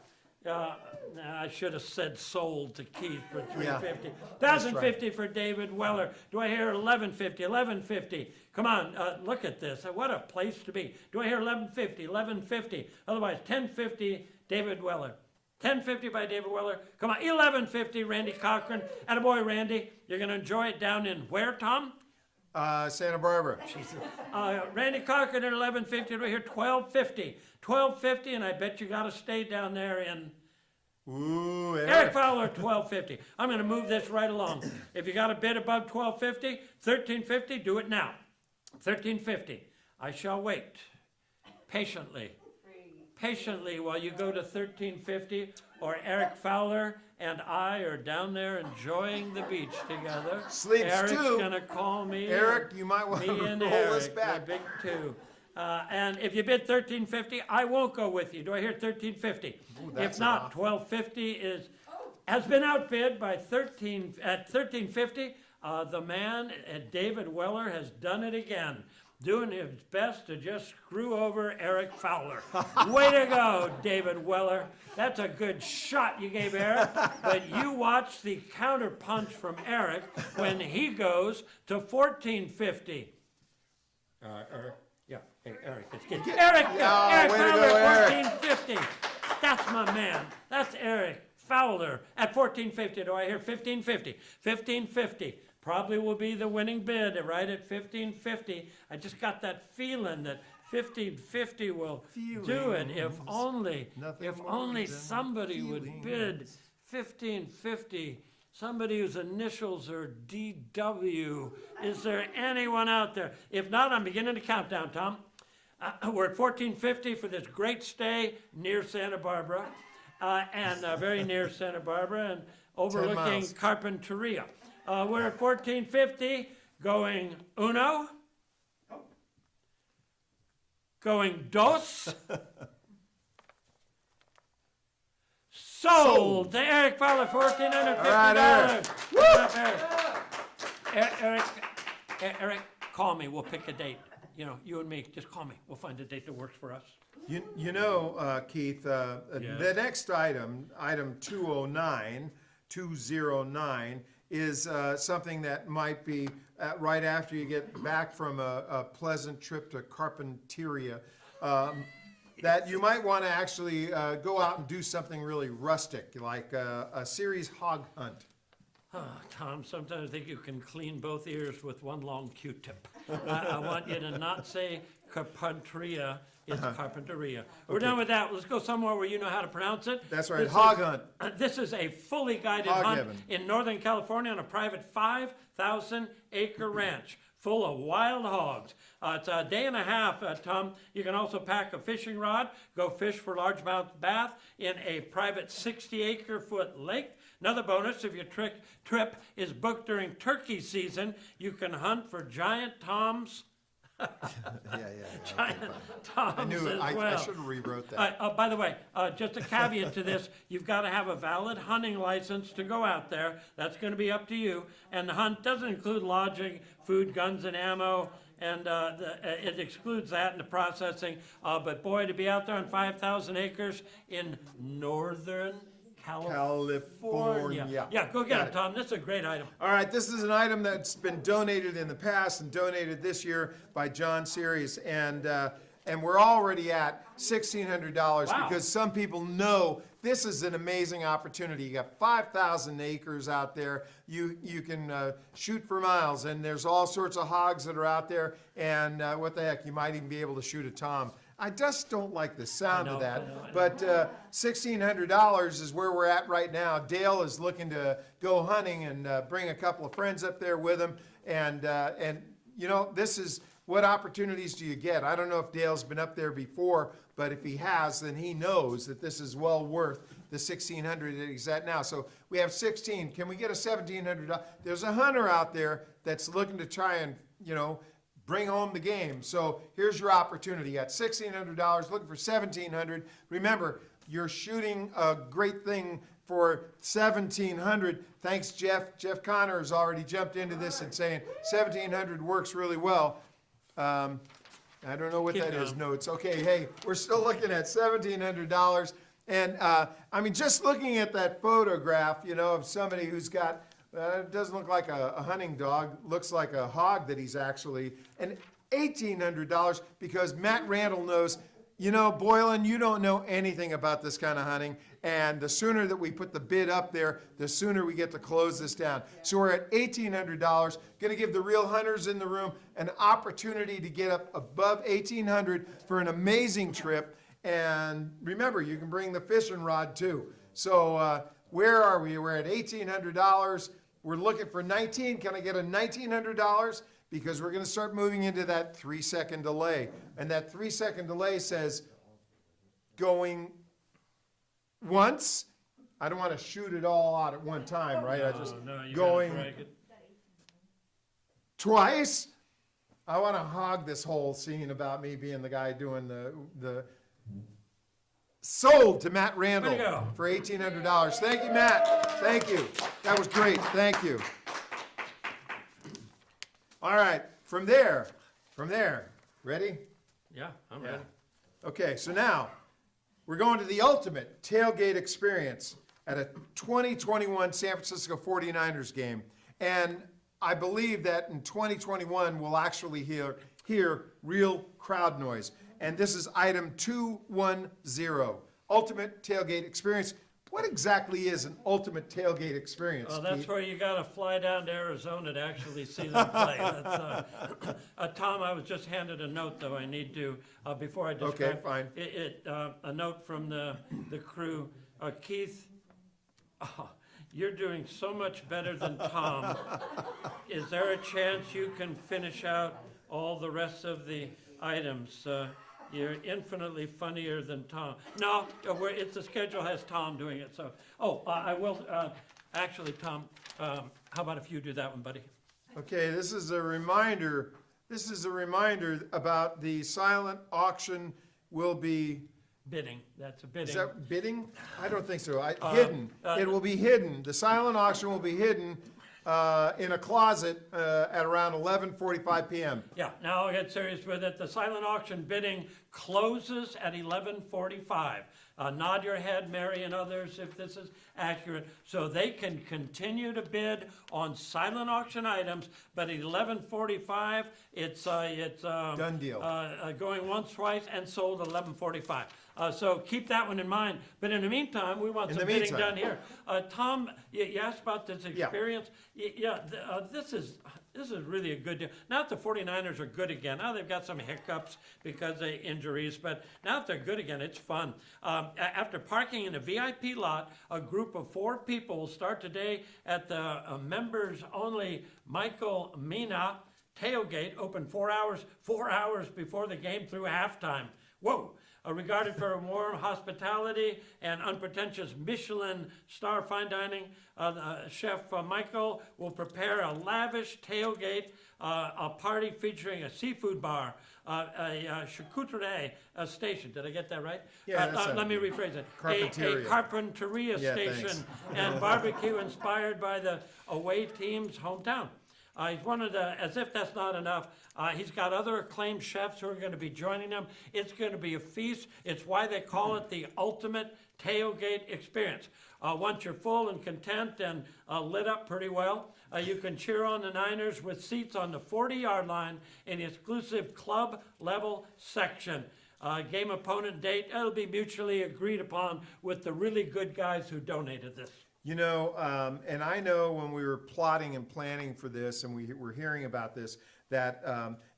I should have said sold to Keith for $350. $1,050 for David Weller. Do I hear $1,150? $1,150. Come on, look at this. What a place to be. Do I hear $1,150? $1,150. Otherwise, $10.50 David Weller. $10.50 by David Weller. Come on, $11.50 Randy Cochran. Attaboy, Randy. You're going to enjoy it down in where, Tom? Santa Barbara. Randy Cochran at $11.50. Do I hear $12.50? $12.50, and I bet you got to stay down there in... Ooh, Eric Fowler, $12.50. I'm going to move this right along. If you got a bid above $12.50, $13.50, do it now. $13.50. I shall wait patiently while you go to $13.50, or Eric Fowler and I are down there enjoying the beach together. Sleeps Eric's too. gonna call me. Eric, you might want Me to and roll Eric, this back. the big two. And if you bid $13.50, I won't go with you. Do I hear $13.50? that's If not, $12.50 has been outbid by $13.50. The man, David Weller, has done it again, doing his best to just screw over Eric Fowler. Way to go, David Weller. That's a good shot you gave Eric, but you watch the counter punch from Eric when he goes to $14.50. Eric? Yeah, hey, Eric, it's good. Eric way to Fowler, go, Eric. $14.50. That's my man. That's Eric Fowler at $14.50. Do I hear $15.50? $15.50. Probably will be the winning bid right at $15.50. I just got that feeling that $15.50 will do it. If only somebody would bid $15.50. Somebody whose initials are DW. Is there anyone out there? If not, I'm beginning to count down, Tom. We're at $14.50 for this great stay near Santa Barbara, and very near Santa Barbara, and overlooking miles. Carpinteria. We're at $14.50, going uno, going dos. Sold to Eric Fowler, $1,450. Eric, call me. We'll pick a date. You know, you and me, just call me. We'll find a date that works for us. You know, Keith, the next item 209, is something that might be right after you get back from a pleasant trip to Carpinteria. That you might want to actually go out and do something really rustic, like a series hog hunt. Oh, Tom, sometimes I think you can clean both ears with one long Q-tip. I want you to not say Carpinteria, it's Carpinteria. We're done with that. Let's go somewhere where you know how to pronounce it. That's right, hog hunt. This is a fully guided Hog hunt heaven. in Northern California on a private 5,000-acre ranch full of wild hogs. It's a day and a half, Tom. You can also pack a fishing rod, go fish for largemouth bass in a private 60-acre-foot lake. Another bonus, if your trip is booked during turkey season, you can hunt for giant toms. Giant toms I knew it. as I well. should have rewrote that. By the way, just a caveat to this, you've got to have a valid hunting license to go out there. That's going to be up to you. And the hunt doesn't include lodging, food, guns, and ammo, and it excludes that in the processing. But boy, to be out there on 5,000 acres in Northern California. Yeah, go get it, Tom. This is a great item. All right, this is an item that's been donated in the past and donated this year by John Series, and we're already at $1,600 Wow. because some people know this is an amazing opportunity. You got 5,000 acres out there. You can shoot for miles, and there's all sorts of hogs that are out there. And what the heck, you might even be able to shoot a tom. I just don't like the sound of that. I know. But $1,600 is where we're at right now. Dale is looking to go hunting and bring a couple of friends up there with him. And you know, this is, what opportunities do you get? I don't know if Dale's been up there before, but if he has, then he knows that this is well worth the 1,600 that he's at now. So we have 16. Can we get a $1,700? There's a hunter out there that's looking to try and, you know, bring home the game. So here's your opportunity. You got $1,600, looking for $1,700. Remember, you're shooting a great thing for $1,700. Thanks, Jeff. Jeff Connor has already jumped into this and saying $1,700 works really well. I don't know what Keep that is. going. Notes. Okay, hey, we're still looking at $1,700. And I mean, just looking at that photograph, you know, of somebody who's got, it doesn't look like a hunting dog, looks like a hog that he's actually, and $1,800 because Matt Randall knows, you know, Boylan, you don't know anything about this kind of hunting, and the sooner that we put the bid up there, the sooner we get to close this down. So we're at $1,800, gonna give the real hunters in the room an opportunity to get up above $1,800 for an amazing trip. And remember, you can bring the fishing rod too. So where are we? We're at $1,800. We're looking for 19. Can I get a $1,900? Because we're going to start moving into that 3-second delay. And that 3-second delay says going once. I don't want to shoot it all out at one time, right? I just No, you gotta going drag it. twice. I want to hog this whole scene about me being the guy doing the sold to Matt Randall Way to go. for $1,800. Thank you, Matt. Thank you. That was great. Thank you. All right, from there, ready? Yeah, I'm ready. Okay, so now we're going to the ultimate tailgate experience at a 2021 San Francisco 49ers game. And I believe that in 2021, we'll actually hear real crowd noise. And this is item 210, ultimate tailgate experience. What exactly is an ultimate tailgate experience, Well, that's Keith? where you gotta fly down to Arizona to actually see them play. That's, Tom, I was just handed a note, though, I need to, before I describe. Okay, fine. A note from the crew. Keith, you're doing so much better than Tom. Is there a chance you can finish out all the rest of the items? You're infinitely funnier than Tom. No, it's the schedule has Tom doing it, so. I will, actually, Tom, how about if you do that one, buddy? Okay, this is a reminder about the silent auction will be, Bidding, that's a bidding. is that bidding? I don't think so. Hidden. It will be hidden. The silent auction will be hidden in a closet at around 11:45 p.m. Yeah, now I'll get serious with it. The silent auction bidding closes at 11:45. Nod your head, Mary and others, if this is accurate. So they can continue to bid on silent auction items, but at 11:45, it's Done deal. Going once, twice, and sold at 11:45. So keep that one in mind. But in the meantime, we want In some the bidding meantime. done here. Tom, you asked about this experience. This is really a good deal. Now that the 49ers are good again, now they've got some hiccups because of injuries, but now that they're good again, it's fun. After parking in a VIP lot, a group of 4 people will start today at the members-only Michael Mina tailgate, open 4 hours before the game through halftime. Whoa! Regarded for warm hospitality and unpretentious Michelin star fine dining, Chef Michael will prepare a lavish tailgate, a party featuring a seafood bar, a charcuterie station. Did I get that right? Yeah, that's let me rephrase it. Carpinteria. A carpinteria Yeah, station thanks. and barbecue inspired by the away team's hometown. He's one of the, as if that's not enough, he's got other acclaimed chefs who are going to be joining him. It's going to be a feast. It's why they call it the ultimate tailgate experience. Once you're full and content and lit up pretty well, you can cheer on the Niners with seats on the 40-yard line in the exclusive club level section. Game opponent date, it'll be mutually agreed upon with the really good guys who donated this. You know, and I know when we were plotting and planning for this and we were hearing about this, that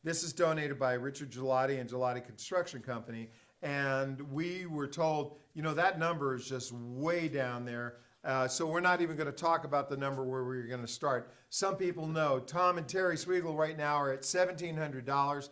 this is donated by Richard Gelati and Gelati Construction Company. And we were told, you know, that number is just way down there. So we're not even going to talk about the number where we're going to start. Some people know Tom and Terry Sweigel right now are at $1,700.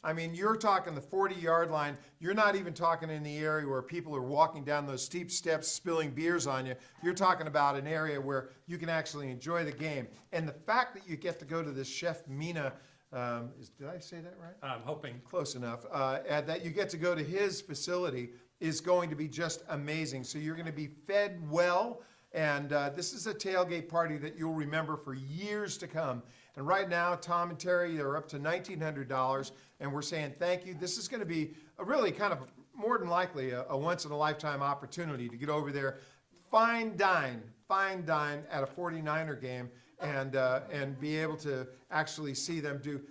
I mean, you're talking the 40-yard line. You're not even talking in the area where people are walking down those steep steps spilling beers on you. You're talking about an area where you can actually enjoy the game. And the fact that you get to go to this Chef Mina, did I say that right? I'm hoping. Close enough. And that you get to go to his facility is going to be just amazing. So you're going to be fed well, and this is a tailgate party that you'll remember for years to come. And right now, Tom and Terry are up to $1,900, and we're saying thank you. This is going to be a really kind of more than likely a once-in-a-lifetime opportunity to get over there, fine dine at a 49er game, and be able to actually see them do.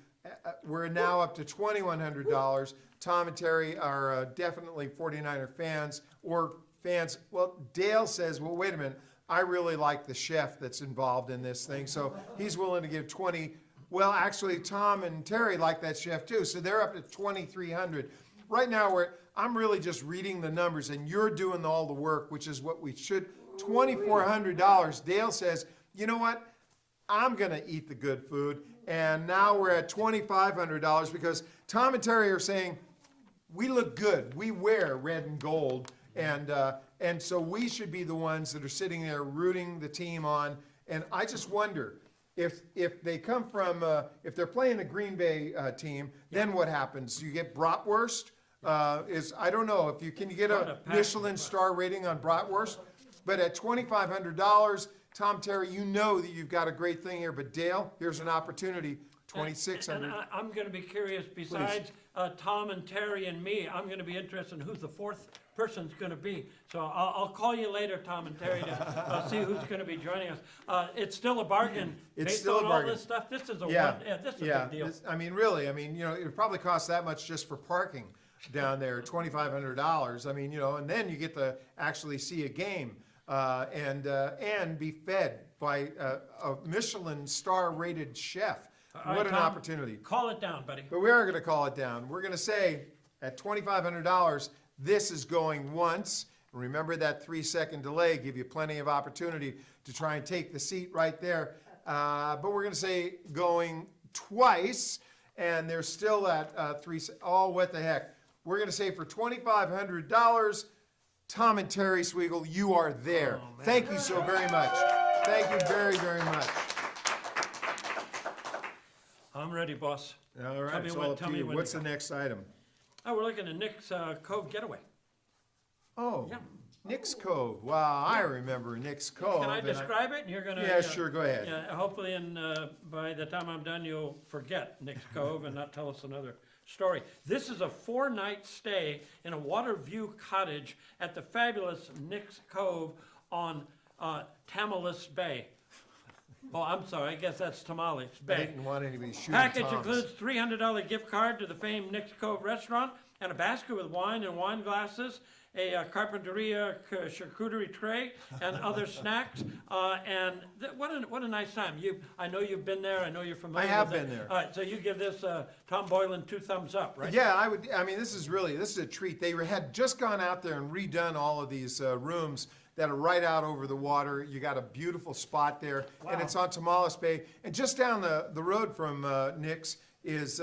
We're now up to $2,100. Tom and Terry are definitely 49er fans, or fans. Well, Dale says, well, wait a minute, I really like the chef that's involved in this thing, so he's willing to give 20. Well, actually, Tom and Terry like that chef too, so they're up to 2,300. Right now, I'm really just reading the numbers, and you're doing all the work, which is what we should. $2,400. Dale says, you know what? I'm going to eat the good food. And now we're at $2,500 because Tom and Terry are saying, we look good. We wear red and gold. And so we should be the ones that are sitting there rooting the team on. And I just wonder if they come from, if they're playing the Green Bay team, then what happens? You get bratwurst? I don't know. Can you get a Michelin star rating on bratwurst? But at $2,500, Tom, Terry, you know that you've got a great thing here, but Dale, here's an opportunity, $2,600. And I'm going to be curious, besides Tom and Terry and me, I'm going to be interested in who the fourth person's going to be. So I'll call you later, Tom and Terry, to see who's going to be joining us. It's still a bargain. It's based still on a bargain. all this stuff. This is a this is a big deal. I mean, really, it would probably cost that much just for parking down there, $2,500. I mean, and then you get to actually see a game. And be fed by a Michelin star rated chef. All What right, an Tom, opportunity. Call it down, buddy. But we are going to call it down. We're going to say at $2,500, this is going once. Remember that 3-second delay, give you plenty of opportunity to try and take the seat right there. But we're going to say going twice, and there's still that what the heck. We're going to say for $2,500, Tom and Terry Sweigel, you are there. Thank you so very much. Thank you very, very much. I'm ready, boss. All right, Tell me it's when- all up tell to me you. when What's to the go. next item? Oh, we're looking at Nick's Cove Getaway. Oh, Yeah. Nick's Cove. Wow, I remember Nick's Cove. Can I and describe it? And you're going to... Yeah, sure, go ahead. Yeah, hopefully by the time I'm done, you'll forget Nick's Cove and not tell us another story. This is a 4-night stay in a water view cottage at the fabulous Nick's Cove on Tamales Bay. Oh, I'm sorry, I guess that's Tamales I Bay. didn't want anybody shooting Package toms. includes $300 gift card to the famed Nick's Cove restaurant and a basket with wine and wine glasses, a carpinteria charcuterie tray, and other snacks. What a nice time. I know you've been there. I know you're familiar. I have with it. been there. All right, so you give this Tom Boylan 2 thumbs up, right? Yeah, I would. I mean, this is a treat. They had just gone out there and redone all of these rooms that are right out over the water. You got a beautiful spot there, and it's on Tamales Bay. And just down the road from Nick's is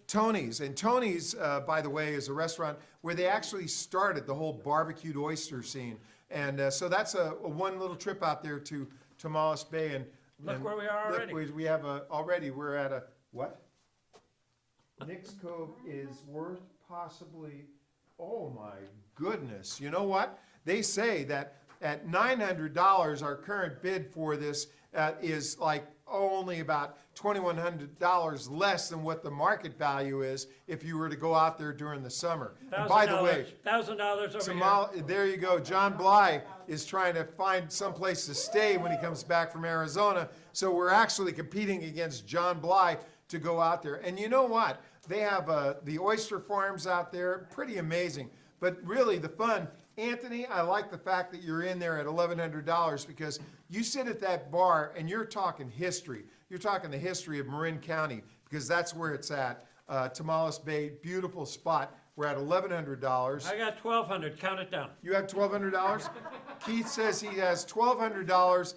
Tony's. And Tony's, by the way, is a restaurant where they actually started the whole barbecued oyster scene. And so that's a one little trip out there to Tamales Bay. And Look where we are already. We have we're at a, what? Nick's Cove is worth possibly, oh my goodness. You know what? They say that at $900, our current bid for this is like only about $2,100 less than what the market value is if you were to go out there during the summer. And by the way, $1,000 over here. there you go. John Bly is trying to find someplace to stay when he comes back from Arizona. So we're actually competing against John Bly to go out there. And you know what? They have the oyster farms out there. Pretty amazing. But really the fun, Anthony, I like the fact that you're in there at $1,100 because you sit at that bar and you're talking history. You're talking the history of Marin County because that's where it's at. Tamales Bay, beautiful spot. We're at $1,100. I got 1,200, count it down. You have $1,200? Keith says he has $1,200,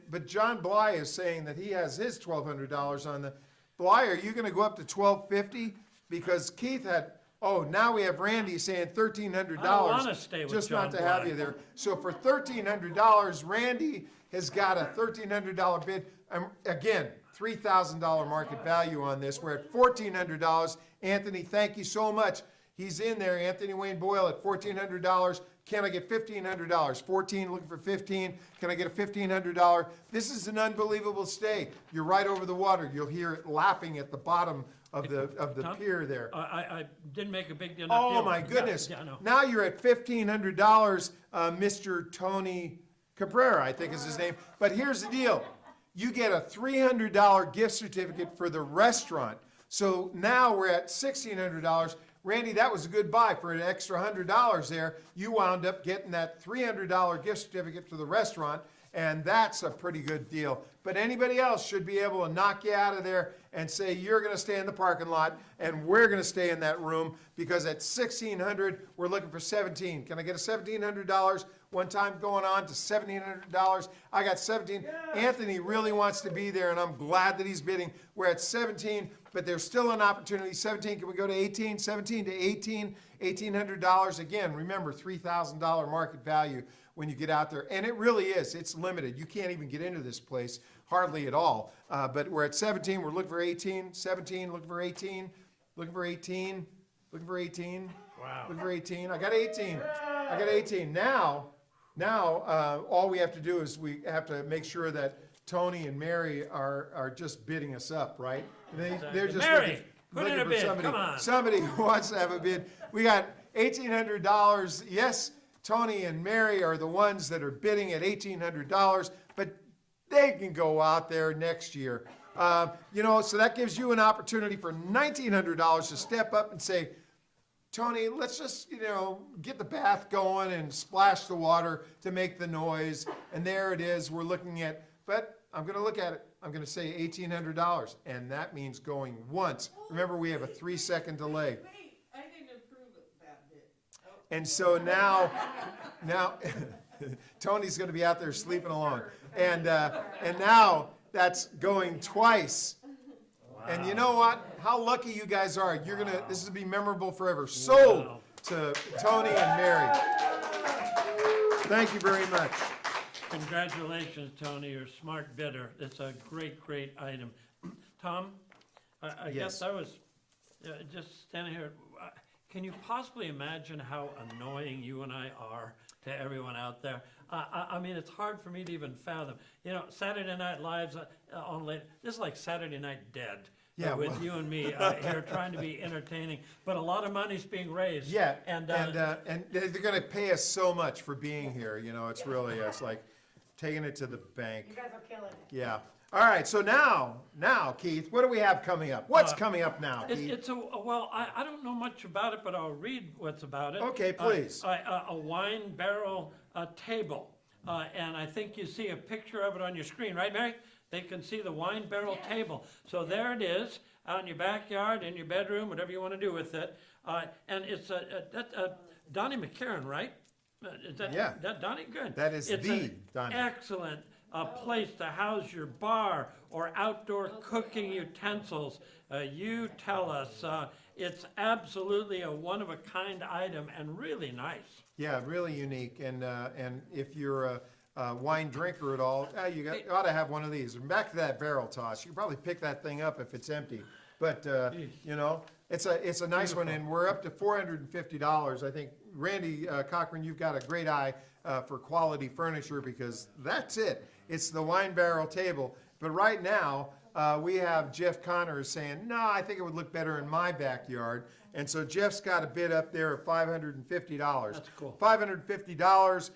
but John Bly is saying that he has his $1,200 on the. Bly, are you gonna go up to $1,250? Because Keith had, oh, now we have Randy saying $1,300. I don't wanna stay with just not John to have Bly. you there. So for $1,300, Randy has got a $1,300 bid. Again, $3,000 market value on this. We're at $1,400. Anthony, thank you so much. He's in there, Anthony Wayne Boyle at $1,400. Can I get $1,500? 14, looking for 15. Can I get a $1,500? This is an unbelievable stay. You're right over the water. You'll hear it lapping at the bottom of the Tom, pier there. I didn't make a big deal. Oh my goodness. Yeah, no. Now you're at $1,500, Mr. Tony Cabrera, I think is his name. But here's the deal. You get a $300 gift certificate for the restaurant. So now we're at $1,600. Randy, that was a good buy for an extra $100 there. You wound up getting that $300 gift certificate for the restaurant, and that's a pretty good deal. But anybody else should be able to knock you out of there and say, you're gonna stay in the parking lot, and we're gonna stay in that room, because at $1,600, we're looking for 17. Can I get a $1,700? One time going on to $1,700. I got 17. Anthony really wants to be there, and I'm glad that he's bidding. We're at 17, but there's still an opportunity. 17, can we go to 18? 17 to 18, $1,800. Again, remember, $3,000 market value when you get out there. And it really is. It's limited. You can't even get into this place hardly at all. But we're at 17. We're looking for 18. 17, looking for 18. Looking for 18. Looking for 18. Wow. Looking for 18. I got 18. I got 18. Now, all we have to do is we have to make sure that Tony and Mary are just bidding us up, right? They're just Mary, put in looking a for bid, somebody, come on. somebody who wants to have a bid. We got $1,800. Yes, Tony and Mary are the ones that are bidding at $1,800, but they can go out there next year. So that gives you an opportunity for $1,900 to step up and say, Tony, let's just, get the bath going and splash the water to make the noise. And there it is. We're looking at, but I'm going to look at it. I'm going to say $1,800. And that means going once. Remember, we have a 3-second delay. Wait, I didn't approve of that bit. And so now Tony's going to be out there sleeping along. And now that's going twice. And you know what? How lucky you guys are. This will be memorable forever. Sold to Tony and Mary. Thank you very much. Congratulations, Tony, you're a smart bidder. It's a great, great item. Tom, I Yes. guess I was just standing here. Can you possibly imagine how annoying you and I are to everyone out there? I mean, it's hard for me to even fathom. Saturday Night Live's on late. This is like Saturday Night Dead. Yeah, with well- you and me here trying to be entertaining, but a lot of money's being raised. Yeah, and and they're going to pay us so much for being here. It's like taking it to the bank. You guys are killing it. Yeah. All right. So now, Keith, what do we have coming up? What's coming up now, Keith? I don't know much about it, but I'll read what's about it. Okay, please. A wine barrel table, and I think you see a picture of it on your screen, right, Mary? They can see the wine barrel table. So there it is, out in your backyard, in your bedroom, whatever you want to do with it. And it's Donnie McCarran, right? Yeah. That Donnie? Good. That is it's the an Donnie. excellent place to house your bar or outdoor cooking utensils. You tell us. It's absolutely a one-of-a-kind item and really nice. Yeah, really unique. And if you're a wine drinker at all, you ought to have one of these. And back to that barrel toss. You can probably pick that thing up if it's empty. But, it's a nice one, and we're up to $450. I think, Randy Cochran, you've got a great eye for quality furniture, because that's it. It's the wine barrel table. But right now, we have Jeff Connors saying, no, I think it would look better in my backyard. And so Jeff's got a bid up there of $550. That's cool. $550.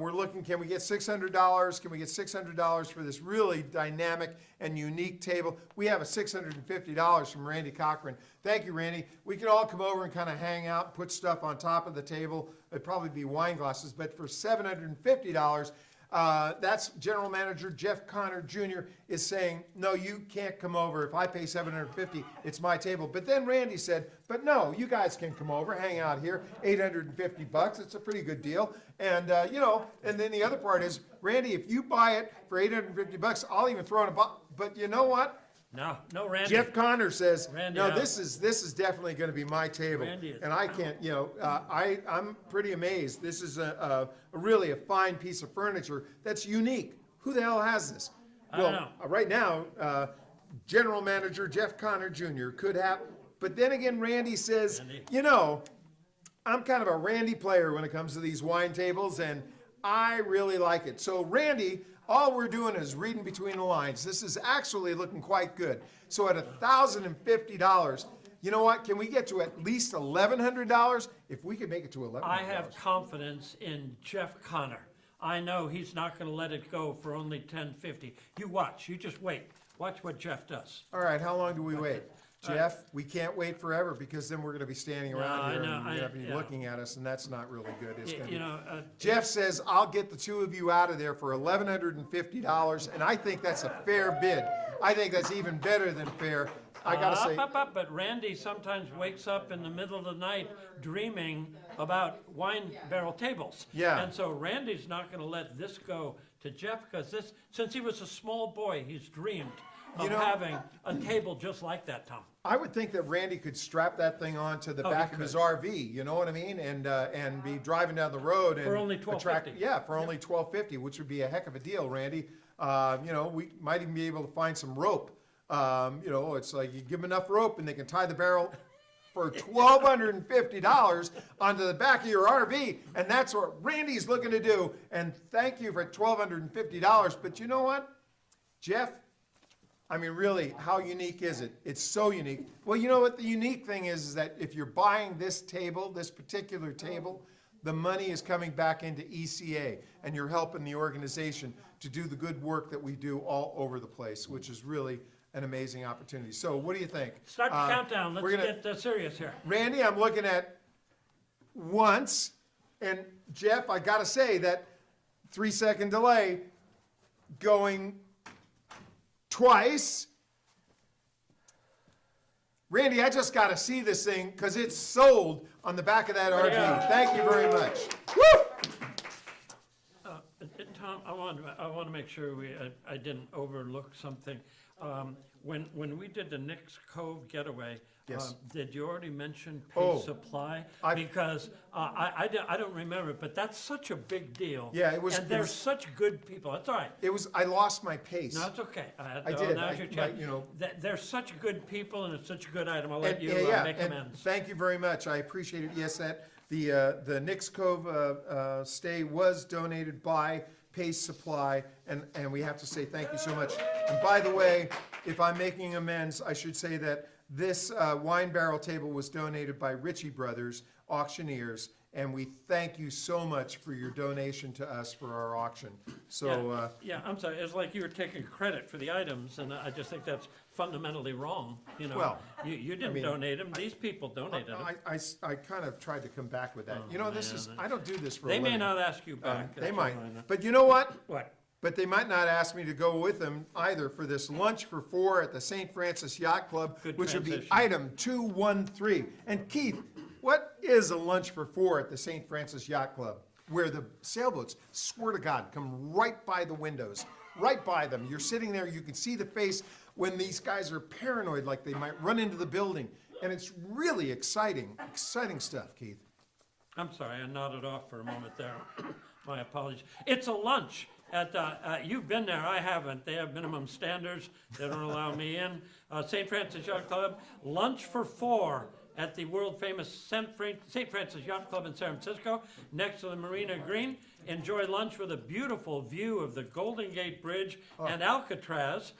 We're looking, can we get $600? Can we get $600 for this really dynamic and unique table? We have a $650 from Randy Cochran. Thank you, Randy. We can all come over and kind of hang out and put stuff on top of the table. It'd probably be wine glasses, but for $750, That's General Manager Jeff Connor Jr. is saying, no, you can't come over. If I pay $750, it's my table. But then Randy said, but no, you guys can come over, hang out here, $850. It's a pretty good deal. And, and then the other part is, Randy, if you buy it for $850, I'll even throw in a box. But you know what? No, Randy. Jeff Connor says, Randy, no, no. this is definitely going to be my table. Randy is- And I can't, I'm pretty amazed. This is really a fine piece of furniture that's unique. Who the hell has this? I don't know. Right now, General Manager Jeff Connor Jr. could have, but then again, Randy says, Randy. I'm kind of a Randy player when it comes to these wine tables, and I really like it. So Randy, all we're doing is reading between the lines. This is actually looking quite good. So at $1,050, you know what? Can we get to at least $1,100? If we could make it to $1,100. I have confidence in Jeff Connor. I know he's not going to let it go for only $10.50. You watch. You just wait. Watch what Jeff does. All right, how long do we wait? Jeff, we can't wait forever because then we're going to be standing around I here know, and you're going to be yeah. looking at us, and that's not really good. It's gonna be- Jeff, Jeff says, I'll get the two of you out of there for $1,150, and I think that's a fair bid. I think that's even better than fair. I gotta say, but Randy sometimes wakes up in the middle of the night dreaming about wine barrel tables. Yeah. And so Randy's not going to let this go to Jeff because since he was a small boy, he's dreamed of having a table just like that, Tom. I would think that Randy could strap that thing onto the Oh, he back of his RV, you know what I mean? And be driving down the road and For only attract- $12.50. Yeah, for only $12.50, which would be a heck of a deal, Randy. We might even be able to find some rope. It's like you give them enough rope and they can tie the barrel for $1,250 onto the back of your RV, and that's what Randy's looking to do. And thank you for $1,250. But you know what, Jeff? I mean, really, how unique is it? It's so unique. Well, you know what the unique thing is that if you're buying this table, this particular table, the money is coming back into ECA, and you're helping the organization to do the good work that we do all over the place, which is really an amazing opportunity. So what do you think? Start the countdown. Let's we're gonna- get serious here. Randy, I'm looking at once, and Jeff, I gotta say that 3-second delay going twice. Randy, I just gotta see this thing because it's sold on the back of that RV. Yeah. Thank you very much. Woo! Tom, I want to make sure I didn't overlook something. When we did the Nick's Cove getaway, Yes. did you already mention Oh, Pace Supply? I've- Because I don't remember, but that's such a big deal. Yeah, it was- And it they're was- such good people. That's all right. I lost my pace. No, it's okay. I did. Now's your but, chance. They're such good people, and it's such a good item. I'll let And, you make and amends. thank you very much. I appreciate it. Yes, the Nick's Cove stay was donated by Pace Supply, and we have to say thank you so much. And by the way, if I'm making amends, I should say that this wine barrel table was donated by Ritchie Brothers Auctioneers, and we thank you so much for your donation to us for our auction. So, Yeah, I'm sorry. It's like you were taking credit for the items, and I just think that's fundamentally wrong. Well, You didn't donate them. These people donated them. I kind of tried to come back with that. I don't do this for a They living. may not ask you back. They that's might, all I know. but you know what? What? But they might not ask me to go with them either for this lunch for 4 at the St. Francis Yacht Club, Good which would be transition. item 213. And Keith, what is a lunch for 4 at the St. Francis Yacht Club? Where the sailboats, swear to God, come right by the windows, right by them. You're sitting there, you can see the face when these guys are paranoid, like they might run into the building. And it's really exciting stuff, Keith. I'm sorry, I nodded off for a moment there. My apologies. It's a lunch. You've been there, I haven't. They have minimum standards. They don't allow me in. St. Francis Yacht Club, lunch for 4 at the world-famous St. Francis Yacht Club in San Francisco, next to the Marina Green. Enjoy lunch with a beautiful view of the Golden Gate Bridge and Alcatraz.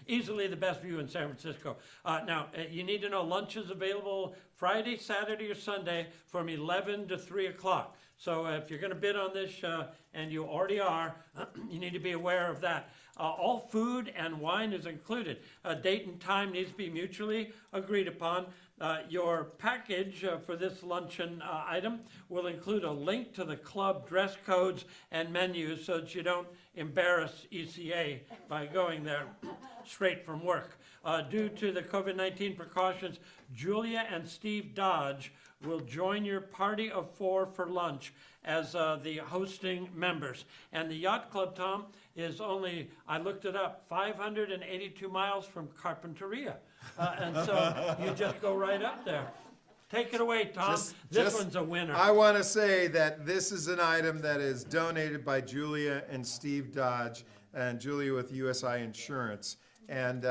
Easily the best view in San Francisco. Now, you need to know lunch is available Friday, Saturday, or Sunday from 11 to 3 o'clock. So if you're going to bid on this, and you already are, you need to be aware of that. All food and wine is included. Date and time needs to be mutually agreed upon. Your package for this luncheon item will include a link to the club dress codes and menus so that you don't embarrass ECA by going there straight from work. Due to the COVID-19 precautions, Julia and Steve Dodge will join your party of 4 for lunch as the hosting members. And the yacht club, Tom, is only, I looked it up, 582 miles from Carpinteria. And so you just go right up there. Take it away, Tom. This one's a winner. I want to say that this is an item that is donated by Julia and Steve Dodge, and Julia with USI Insurance. And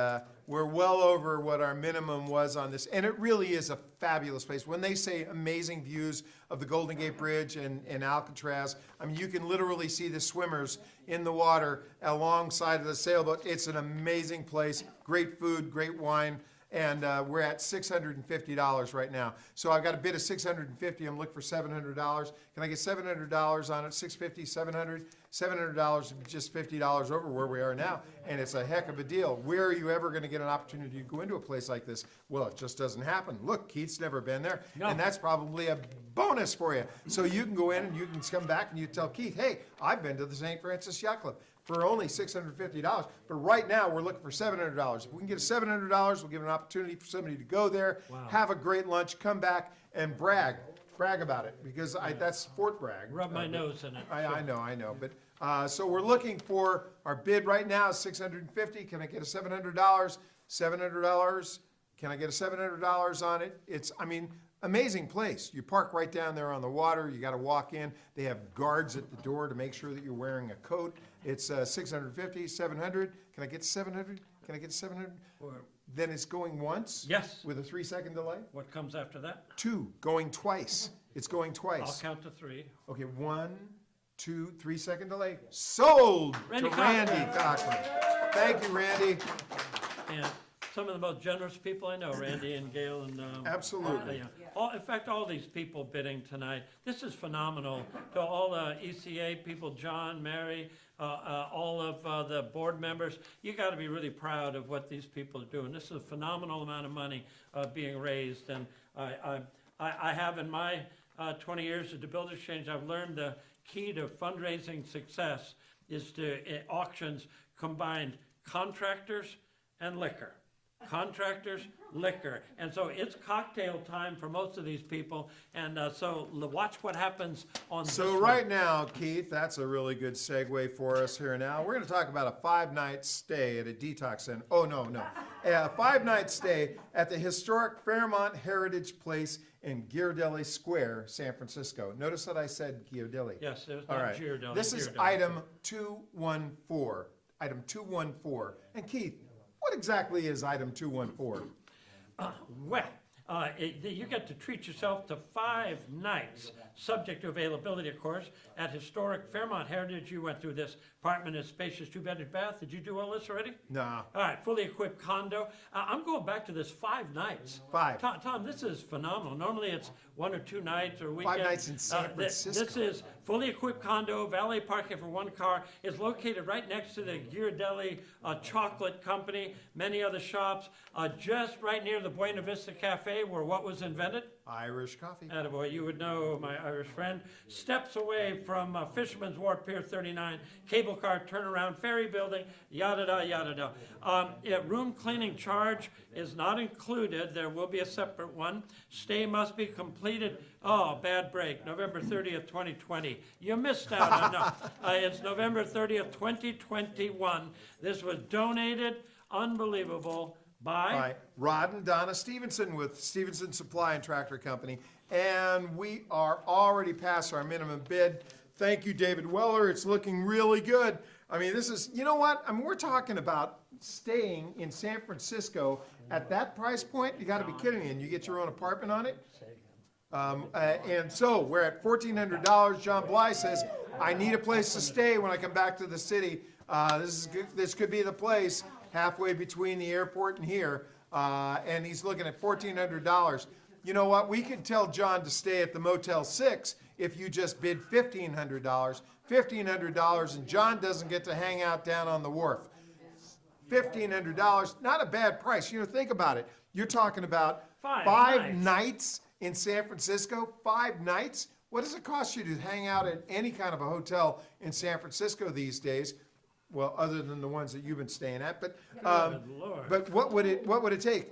we're well over what our minimum was on this. And it really is a fabulous place. When they say amazing views of the Golden Gate Bridge and Alcatraz, I mean, you can literally see the swimmers in the water alongside of the sailboat. It's an amazing place. Great food, great wine. And we're at $650 right now. So I've got a bid of $650. I'm looking for $700. Can I get $700 on it? $650, $700? $700 is just $50 over where we are now, and it's a heck of a deal. Where are you ever going to get an opportunity to go into a place like this? Well, it just doesn't happen. Look, Keith's never been there, and that's probably a bonus for you. So you can go in and you can come back and you tell Keith, hey, I've been to the St. Francis Yacht Club for only $650, but right now we're looking for $700. If we can get $700, we'll give an opportunity for somebody to go there, have a great lunch, come back and brag about it, because that's Fort Bragg. Rub my nose in it. I know, but so we're looking for, our bid right now is $650. Can I get a $700? $700. Can I get a $700 on it? It's, I mean, amazing place. You park right down there on the water. You got to walk in. They have guards at the door to make sure that you're wearing a coat. It's $650, $700. Can I get $700? Can I get $700? Then it's going once? Yes. With a 3-second delay? What comes after that? 2, going twice. It's going twice. I'll count to 3. Okay, 1, 2, 3-second delay. Sold Randy to Cochran. Randy Cochran. Thank you, Randy. And some of the most generous people I know, Randy and Gail and Absolutely. in fact, all these people bidding tonight. This is phenomenal. To all the ECA people, John, Mary, all of the board members, you got to be really proud of what these people are doing. This is a phenomenal amount of money being raised, and I have in my 20 years at the Builder Exchange, I've learned the key to fundraising success is to auctions combine contractors and liquor. Contractors, liquor. And so it's cocktail time for most of these people. And so watch what happens on this So one. right now, Keith, that's a really good segue for us here now. We're going to talk about a 5-night stay at a detox center. Oh, no. A 5-night stay at the historic Fairmont Heritage Place in Ghirardelli Square, San Francisco. Notice that I said Ghirardelli. Yes, there's All not right. Ghirardelli. This is Ghirardelli. item 214. Item 214. And Keith, what exactly is item 214? You get to treat yourself to 5 nights, subject to availability, of course, at historic Fairmont Heritage. You went through this. Apartment is spacious, 2-bedroom bath. Did you do all this already? Nah. All right, fully equipped condo. I'm going back to this 5 nights. 5. Tom, this is phenomenal. Normally it's 1 or 2 nights or weekend. 5 nights in San Francisco. This is fully equipped condo, valet parking for 1 car. It's located right next to the Ghirardelli Chocolate Company, many other shops, just right near the Buena Vista Cafe where what was invented? Irish coffee. Attaboy, you would know my Irish friend. Steps away from Fisherman's Wharf, Pier 39, cable car turnaround, ferry building, yada-da, yada-da. Room cleaning charge is not included. There will be a separate one. Stay must be completed. Oh, bad break. November 30th, 2020. You missed out on that. It's November 30th, 2021. This was donated, unbelievable, by Rod and Donna Stevenson with Stevenson Supply and Tractor Company. And we are already past our minimum bid. Thank you, David Weller. It's looking really good. I mean, this is, you know what? I mean, we're talking about staying in San Francisco at that price point. You got to be kidding me. And you get your own apartment on it? And so we're at $1,400. John Bly says, I need a place to stay when I come back to the city. This could be the place halfway between the airport and here. And he's looking at $1,400. You know what? We could tell John to stay at the Motel 6 if you just bid $1,500. $1,500 and John doesn't get to hang out down on the wharf. $1,500, not a bad price. You know, think about it. You're talking about Five five nights. nights in San Francisco, 5 nights. What does it cost you to hang out at any kind of a hotel in San Francisco these days? Well, other than the ones that you've been staying at, but Lord. but what would it take?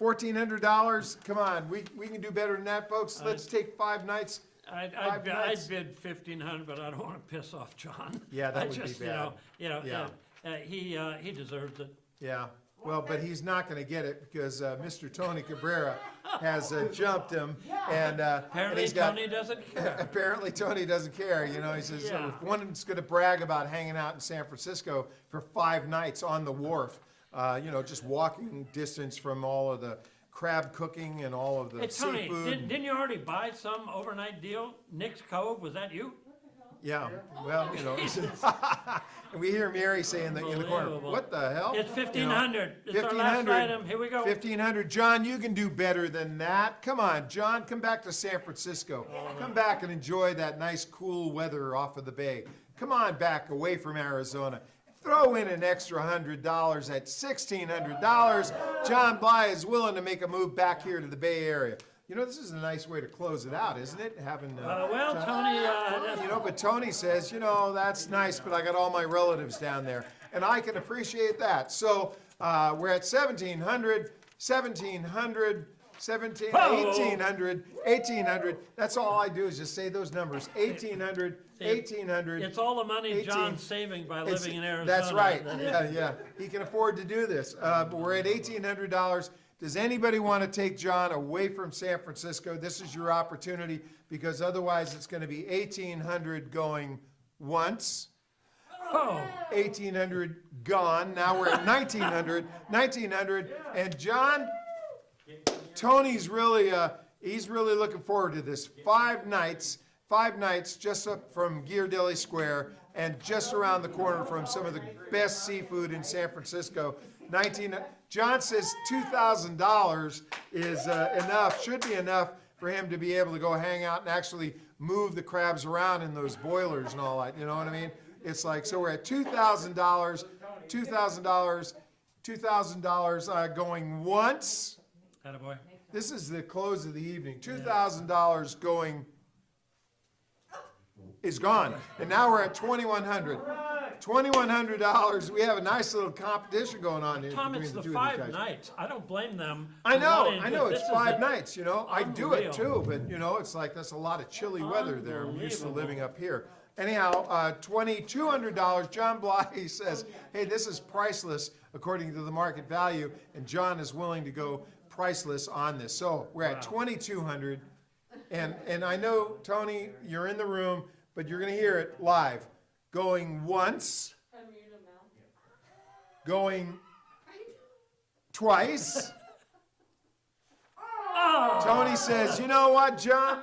$1,400? Come on, we can do better than that, folks. Let's take 5 nights. I'd 5 nights. bid 1,500, but I don't want to piss off John. Yeah, that I would be just, bad. He deserves it. Yeah, well, but he's not gonna get it because Mr. Tony Cabrera has jumped him, and Apparently he's got. Tony doesn't care. Apparently Tony doesn't care, you know, he says, Yeah. if one's gonna brag about hanging out in San Francisco for 5 nights on the wharf, you know, just walking distance from all of the crab cooking and all of the Hey, Tony, seafood. didn't you already buy some overnight deal? Nick's Cove, was that you? Yeah, well, you know, and we hear Mary saying that in the corner, Unbelievable. what the hell? It's You know, 1,500. It's our last 1,500. item. Here we go. 1,500. John, you can do better than that. Come on, John, come back to San Francisco. Come back and enjoy that nice cool weather off of the bay. Come on back away from Arizona. Throw in an extra $100 at $1,600. John Bly is willing to make a move back here to the Bay Area. You know, this is a nice way to close it out, isn't it? Having Well, Tony, you know, but Tony says, you know, that's nice, but I got all my relatives down there, and I can appreciate that. So we're at 1,700, 1,700, 17, Whoa. 1,800, 1,800. That's all I do is just say those numbers. 1,800, 1,800. it's all the money 18. John's saving by It's- living in Arizona. That's right. That is- Yeah. He can afford to do this. But we're at $1,800. Does anybody want to take John away from San Francisco? This is your opportunity because otherwise it's going to be 1,800 going once, Oh, 1,800 gone. Now we're at 1,900, and John, Tony's really, he's really looking forward to this. 5 nights just up from Ghirardelli Square and just around the corner from some of the best seafood in San Francisco. John says $2,000 is enough, should be enough for him to be able to go hang out and actually move the crabs around in those boilers and all that, you know what I mean? It's like, so we're at $2,000 going once. attaboy. This is the close of the evening. $2,000 going is gone. And now we're at $2,100. $2,100. We have a nice little competition going on here Tom, between it's the the two of 5 these guys. nights. I don't blame them. I for wanting know, to- it's this is 5 a- nights, you know, I do it too, Unreal. but you know, it's like, that's a lot of chilly weather there, I'm used to Unbelievable. living up here. Anyhow, $2,200, John Bly says, hey, this is priceless according to the market value, and John is willing to go priceless on this. So we're at 2,200, and I know, Tony, you're in the room, but you're gonna hear it live. Going once, Unmute him now. going twice. Oh, Tony says, you know what, John?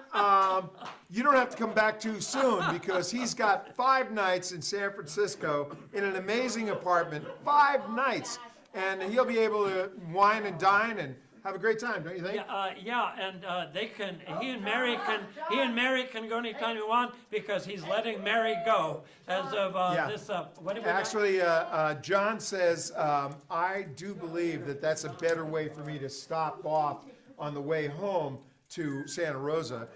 You don't have to come back too soon because he's got 5 nights in San Francisco in an amazing apartment. 5 nights. And he'll be able to wine and dine and have a great time, don't you think? and they can. He and Mary can go anytime you want because he's letting Mary go as of Yeah. this. What do we got? Actually, John says, I do believe that that's a better way for me to stop off on the way home to Santa Rosa.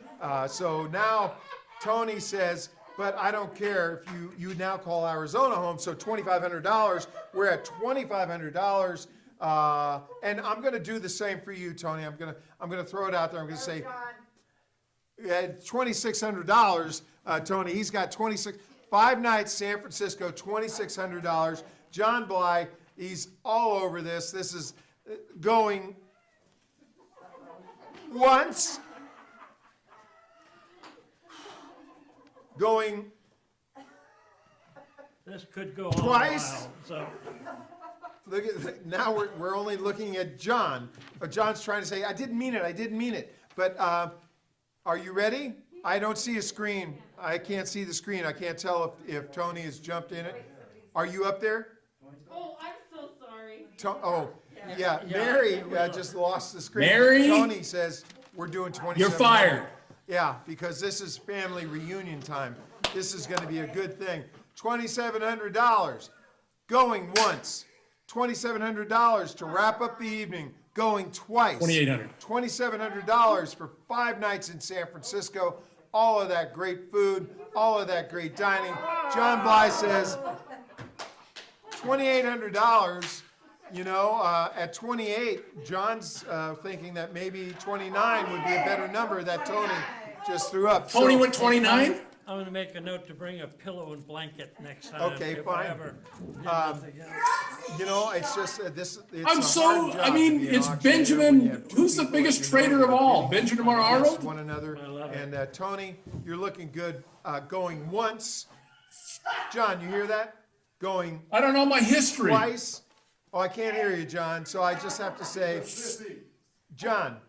So now Tony says, but I don't care if you now call Arizona home, so $2,500. We're at $2,500. And I'm gonna do the same for you, Tony. I'm gonna throw it out there. I'm gonna say, $2,600, Tony. He's got 5 nights, San Francisco, $2,600. John Bly, he's all over this. This is going once, going This could go on Twice? a while. So look at, now we're only looking at John. But John's trying to say, I didn't mean it. But are you ready? I don't see a screen. I can't see the screen. I can't tell if Tony has jumped in it. Are you up there? Oh, I'm so sorry. Yeah, Mary just lost the screen. Mary? Tony says we're doing 27. You're fired. Yeah, because this is family reunion time. This is gonna be a good thing. $2,700, going once, $2,700 to wrap up the evening, going twice. $2,800. $2,700 for 5 nights in San Francisco. All of that great food, all of that great dining. John Bly says $2,800. You know, at 28, John's thinking that maybe 29 would be a better number that Tony just threw up. Tony So- went 29? I'm going to make a note to bring a pillow and blanket next time. Okay, if fine. I ever do this again. You know, it's just this. It's I'm a so, hard job I to mean, be an it's auctioneer when you Benjamin, have two who's the people biggest that you trader know of that are all? bidding Benjamin against Arnold? one another. I love it. And Tony, you're looking good. Going once. John, you hear that? Going I don't know my history. twice. Oh, I can't hear you, John. So I just have to say, John,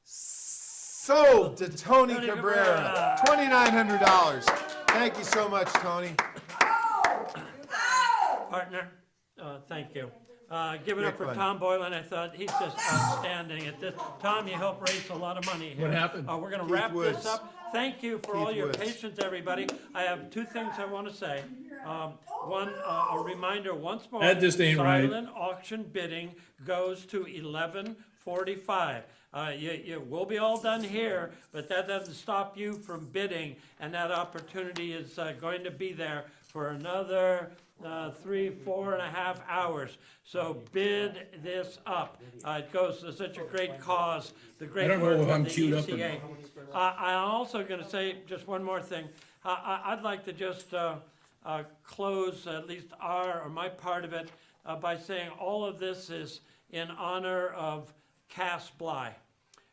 sold to Tony Tony Cabrera, Cabrera. $2,900. Thank you so much, Tony. Partner, thank you. Give it Great up for fun. Tom Boylan. I thought he's just outstanding at this. Tom, you helped raise a lot of money here. What happened? We're going to Keith wrap Woods. this up. Thank you for all Keith your Woods. patience, everybody. I have 2 things I want to say. One, a reminder once more. That just ain't right. Silent auction bidding goes to 11:45. You will be all done here, but that doesn't stop you from bidding, and that opportunity is going to be there for another 3-4.5 hours. So bid this up. It goes to such a great cause, the great I don't know work if I'm of the queued up or ECA. I'm also going to say just one more thing. I'd like to just close at least my part of it by saying all of this is in honor of Cass Bly.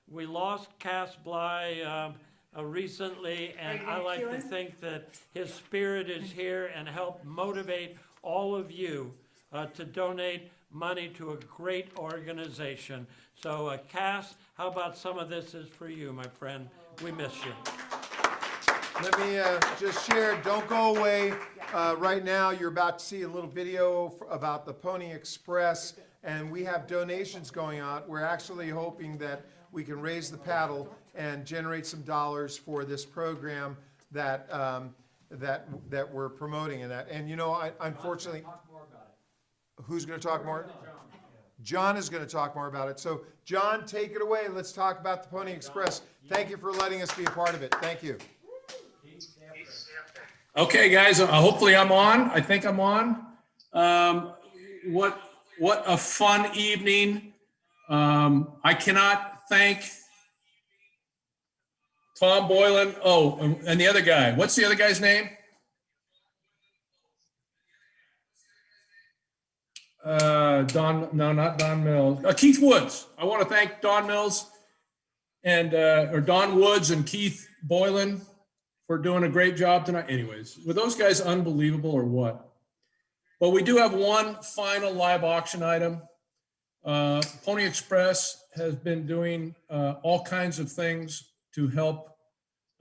We lost Cass Bly recently, and I like to think that his spirit is here and help motivate all of you to donate money to a great organization. So Cass, how about some of this is for you, my friend? We miss you. Let me just share, don't go away. Right now, you're about to see a little video about the Pony Express, and we have donations going out. We're actually hoping that we can raise the paddle and generate some dollars for this program that that we're promoting in that. And you know, unfortunately, who's going to talk more? John is going to talk more about it. So, John, take it away. Let's talk about the Pony Express. Thank you for letting us be a part of it. Thank you. Okay, guys, hopefully I'm on. I think I'm on. What a fun evening. I cannot thank Tom Boylan. Oh, and the other guy. What's the other guy's name? Not Don Mills. Keith Woods. I want to thank Don Mills and or Don Woods and Keith Boylan for doing a great job tonight. Anyways, were those guys unbelievable or what? But we do have one final live auction item. Pony Express has been doing all kinds of things to help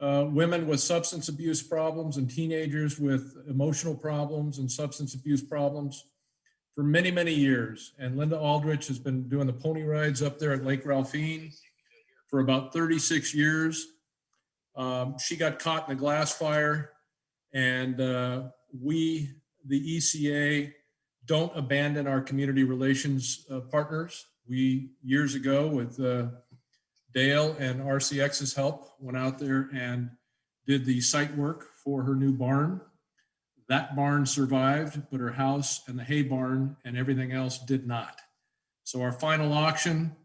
women with substance abuse problems and teenagers with emotional problems and substance abuse problems for many, many years. And Linda Aldrich has been doing the pony rides up there at Lake Ralphine for about 36 years. She got caught in the glass fire, and we, the ECA, don't abandon our community relations partners. We, years ago, with Dale and RCX's help, went out there and did the site work for her new barn. That barn survived, but her house and the hay barn and everything else did not. So our final auction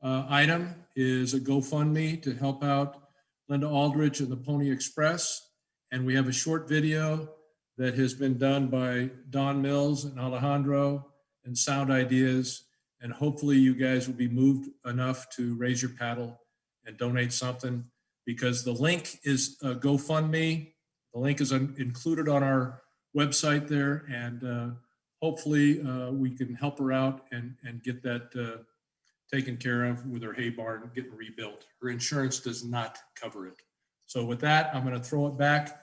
item is a GoFundMe to help out Linda Aldrich and the Pony Express. And we have a short video that has been done by Don Mills and Alejandro and Sound Ideas. And hopefully you guys will be moved enough to raise your paddle and donate something, because the link is GoFundMe. The link is included on our website there, and hopefully we can help her out and get that taken care of with her hay barn getting rebuilt. Her insurance does not cover it. So with that, I'm going to throw it back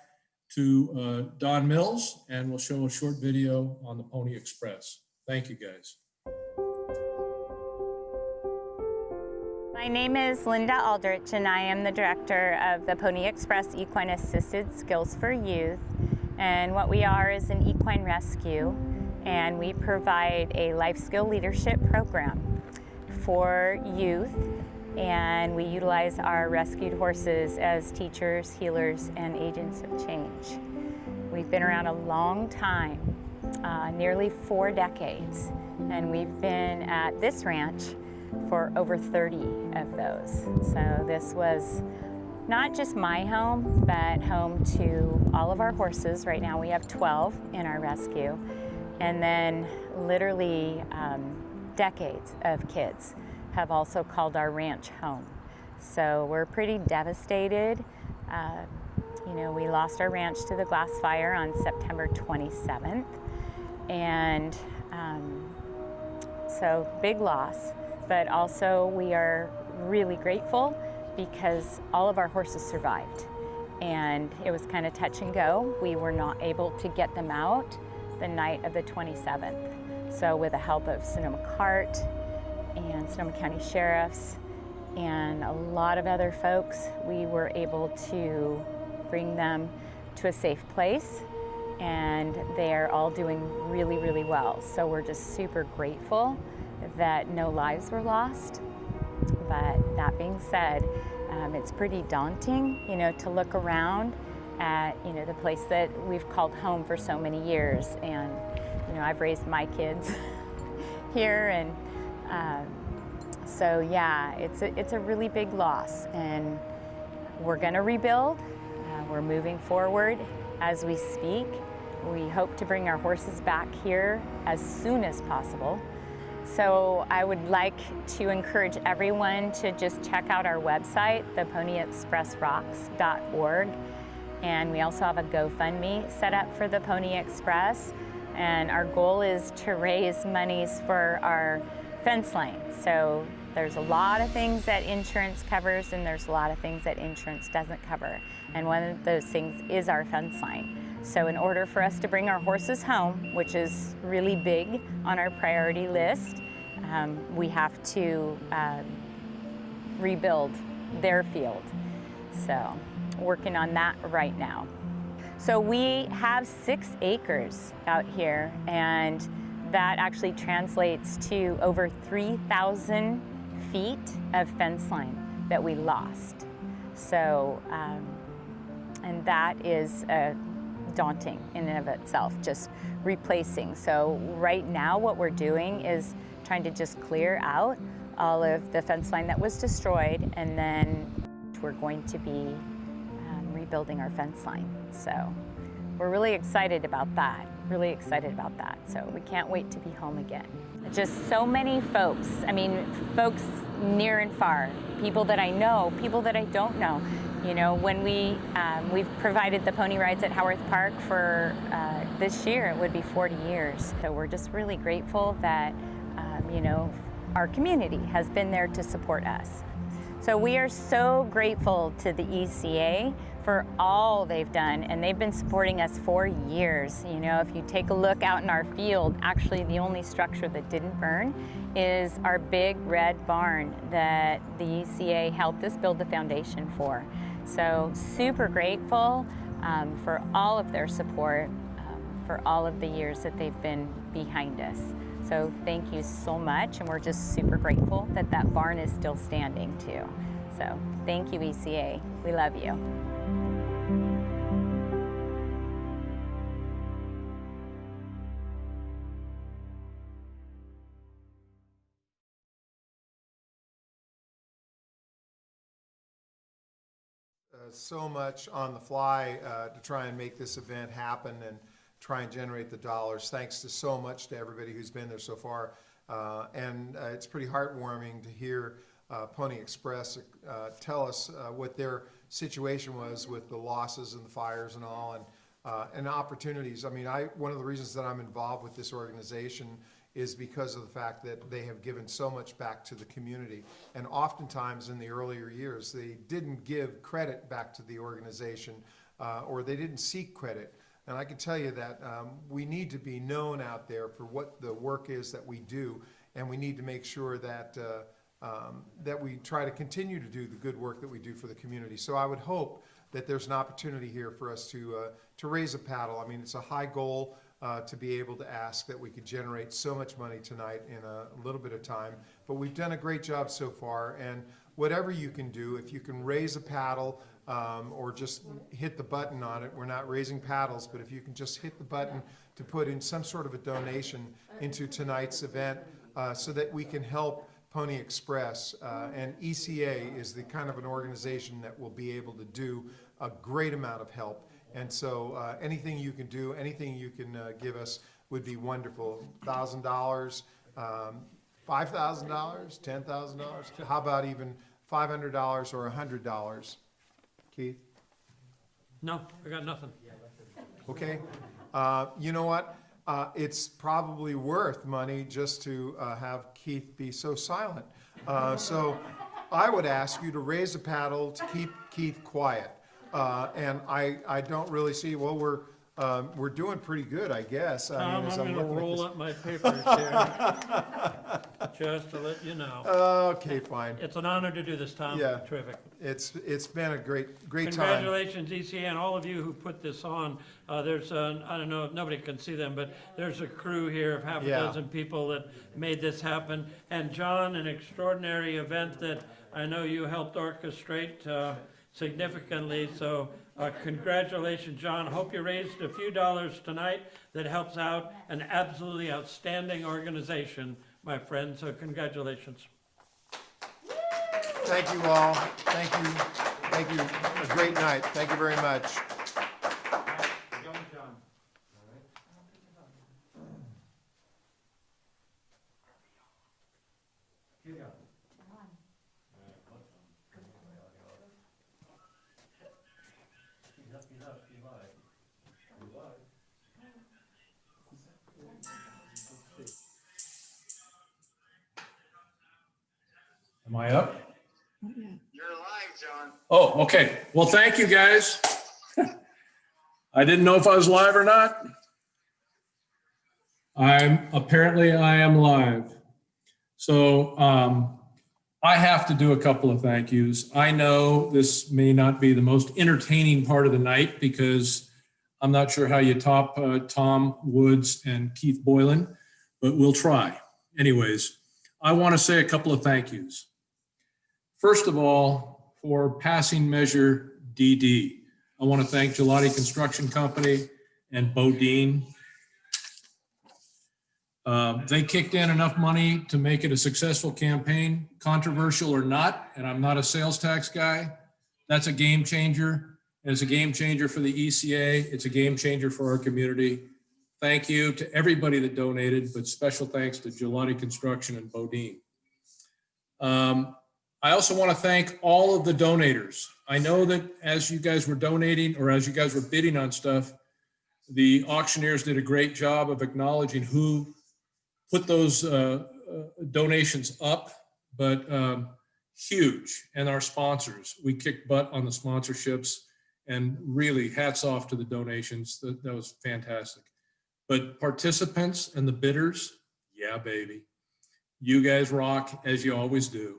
to Don Mills, and we'll show a short video on the Pony Express. Thank you, guys. My name is Linda Aldrich, and I am the director of the Pony Express Equine Assisted Skills for Youth. And what we are is an equine rescue. and we provide a life skill leadership program for youth, and we utilize our rescued horses as teachers, healers, and agents of change. We've been around a long time, nearly 4 decades, and we've been at this ranch for over 30 of those. So this was not just my home, but home to all of our horses. Right now we have 12 in our rescue, and then literally decades of kids have also called our ranch home. So we're pretty devastated. You know, we lost our ranch to the glass fire on September 27th, and so big loss, but also we are really grateful because all of our horses survived, and it was kind of touch and go. We were not able to get them out the night of the 27th. So with the help of Sonoma CART and Sonoma County Sheriffs and a lot of other folks, we were able to bring them to a safe place, and they are all doing really, really well. So we're just super grateful that no lives were lost. But that being said, it's pretty daunting, you know, to look around at, you know, the place that we've called home for so many years. And, you know, I've raised my kids here, and so yeah, it's a really big loss, and we're gonna rebuild. We're moving forward as we speak. We hope to bring our horses back here as soon as possible. So I would like to encourage everyone to just check out our website, theponyexpressrocks.org. And we also have a GoFundMe set up for the Pony Express. And our goal is to raise monies for our fence line. So there's a lot of things that insurance covers, and there's a lot of things that insurance doesn't cover. And one of those things is our fence line. So in order for us to bring our horses home, which is really big on our priority list, we have to rebuild their field. So working on that right now. So we have 6 acres out here, and that actually translates to over 3,000 feet of fence line that we lost. So, and that is daunting in and of itself, just replacing. So right now what we're doing is trying to just clear out all of the fence line that was destroyed, and then we're going to be rebuilding our fence line. So we're really excited about that, So we can't wait to be home again. Just so many folks, I mean, folks near and far, people that I know, people that I don't know. You know, when we've provided the pony rides at Howarth Park for this year, it would be 40 years. So we're just really grateful that, you know, our community has been there to support us. So we are so grateful to the ECA for all they've done, and they've been supporting us for years. You know, if you take a look out in our field, actually the only structure that didn't burn is our big red barn that the ECA helped us build the foundation for. So super grateful for all of their support, for all of the years that they've been behind us. So thank you so much, and we're just super grateful that that barn is still standing too. So thank you, ECA. We love you. So much on the fly to try and make this event happen and try and generate the dollars. Thanks to so much to everybody who's been there so far. And it's pretty heartwarming to hear Pony Express tell us what their situation was with the losses and the fires and all, and opportunities. I mean, one of the reasons that I'm involved with this organization is because of the fact that they have given so much back to the community. And oftentimes in the earlier years, they didn't give credit back to the organization, or they didn't seek credit. And I can tell you that we need to be known out there for what the work is that we do, and we need to make sure that that we try to continue to do the good work that we do for the community. So I would hope that there's an opportunity here for us to raise a paddle. I mean, it's a high goal. to be able to ask that we could generate so much money tonight in a little bit of time. But we've done a great job so far, and whatever you can do, if you can raise a paddle or just hit the button on it, we're not raising paddles, but if you can just hit the button to put in some sort of a donation into tonight's event so that we can help Pony Express. And ECA is the kind of an organization that will be able to do a great amount of help. And so anything you can do, anything you can give us would be wonderful. $1,000, $5,000, $10,000, how about even $500 or $100? Keith? No, I got nothing. Okay. You know what? It's probably worth money just to have Keith be so silent. So I would ask you to raise a paddle to keep Keith quiet. And I don't really see, well, we're doing pretty good, I guess. Tom, as I'm gonna looking at roll this- up my papers here, just to let you know. Okay, fine. It's an honor to do this, Tom. Yeah. Terrific. It's been a great time. Congratulations, ECA, and all of you who put this on. There's, I don't know, nobody can see them, but there's a crew here of half a Yeah. dozen people that made this happen. And John, an extraordinary event that I know you helped orchestrate significantly. So congratulations, John. Hope you raised a few dollars tonight that helps out an absolutely outstanding organization, my friend. So congratulations. Thank you all. Thank you. Thank you. A great night. Thank you very much. Young John. Keep going. He's up, he's live. He's live. Am I up? You're live, John. Oh, okay. Well, thank you, guys. I didn't know if I was live or not. I am live. So I have to do a couple of thank yous. I know this may not be the most entertaining part of the night because I'm not sure how you top Tom Woods and Keith Boylan, but we'll try. Anyways, I want to say a couple of thank yous. First of all, for passing measure DD, I want to thank Gelati Construction Company and Bodine. They kicked in enough money to make it a successful campaign, controversial or not, and I'm not a sales tax guy. That's a game changer. And it's a game changer for the ECA. It's a game changer for our community. Thank you to everybody that donated, but special thanks to Gelati Construction and Bodine. I also want to thank all of the donators. I know that as you guys were donating or as you guys were bidding on stuff, the auctioneers did a great job of acknowledging who put those donations up, but huge. And our sponsors, we kicked butt on the sponsorships, and really hats off to the donations. That was fantastic. But participants and the bidders, yeah, baby. You guys rock, as you always do.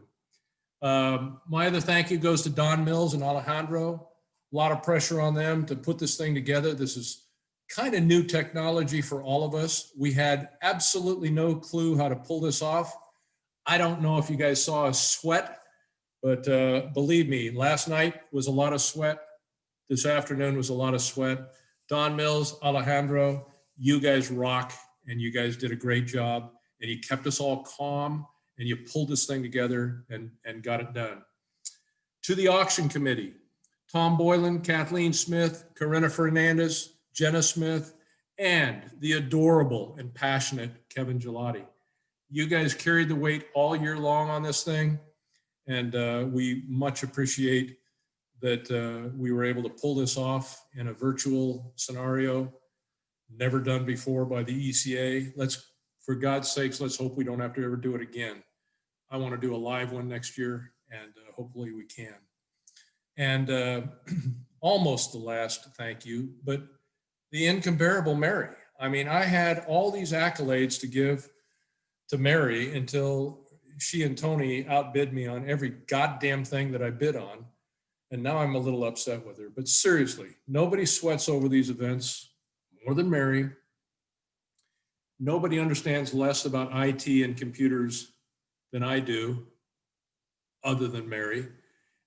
My other thank you goes to Don Mills and Alejandro. A lot of pressure on them to put this thing together. This is kind of new technology for all of us. We had absolutely no clue how to pull this off. I don't know if you guys saw us sweat, but believe me, last night was a lot of sweat. This afternoon was a lot of sweat. Don Mills, Alejandro, you guys rock, and you guys did a great job, and you kept us all calm, and you pulled this thing together and got it done. To the auction committee, Tom Boylan, Kathleen Smith, Corinna Fernandez, Jenna Smith, and the adorable and passionate Kevin Gelati. You guys carried the weight all year long on this thing, and we much appreciate that we were able to pull this off in a virtual scenario, never done before by the ECA. For God's sakes, let's hope we don't have to ever do it again. I want to do a live one next year, and hopefully we can. And almost the last thank you, but the incomparable Mary. I mean, I had all these accolades to give to Mary until she and Tony outbid me on every goddamn thing that I bid on. And now I'm a little upset with her. But seriously, nobody sweats over these events more than Mary. Nobody understands less about IT and computers than I do, other than Mary.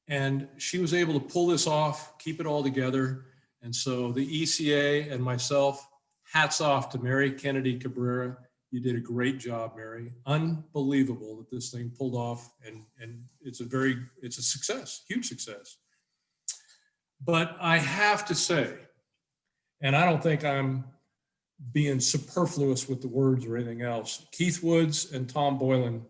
And she was able to pull this off, keep it all together. And so the ECA and myself, hats off to Mary Kennedy Cabrera. You did a great job, Mary. Unbelievable that this thing pulled off, and it's a success, huge success. But I have to say, and I don't think I'm being superfluous with the words or anything else, Keith Woods and Tom Boylan,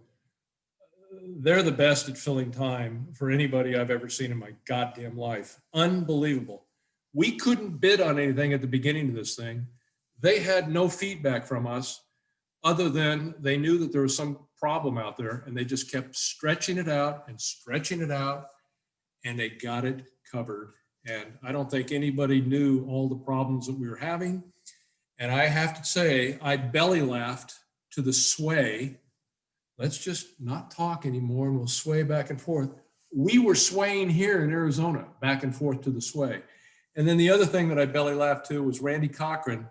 they're the best at filling time for anybody I've ever seen in my goddamn life. Unbelievable. We couldn't bid on anything at the beginning of this thing. They had no feedback from us other than they knew that there was some problem out there, and they just kept stretching it out and stretching it out, and they got it covered. And I don't think anybody knew all the problems that we were having. And I have to say, I belly laughed to the sway. Let's just not talk anymore and we'll sway back and forth. We were swaying here in Arizona, back and forth to the sway. And then the other thing that I belly laughed to was Randy Cochran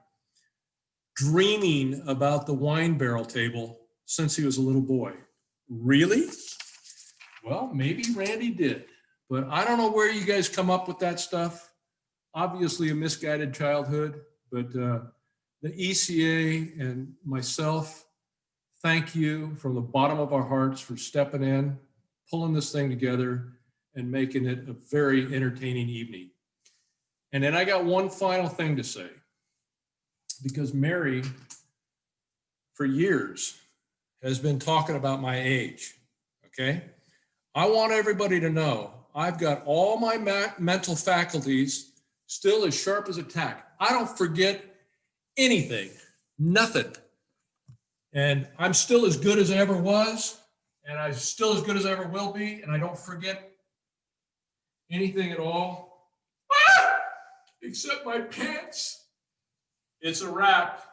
dreaming about the wine barrel table since he was a little boy. Really? Well, maybe Randy did, but I don't know where you guys come up with that stuff. Obviously a misguided childhood, but the ECA and myself, thank you from the bottom of our hearts for stepping in, pulling this thing together, and making it a very entertaining evening. And then I got one final thing to say, because Mary, for years, has been talking about my age, okay? I want everybody to know I've got all my mental faculties still as sharp as a tack. I don't forget anything, nothing. And I'm still as good as I ever was, and I'm still as good as I ever will be, and I don't forget anything at all, except my pants. It's a wrap.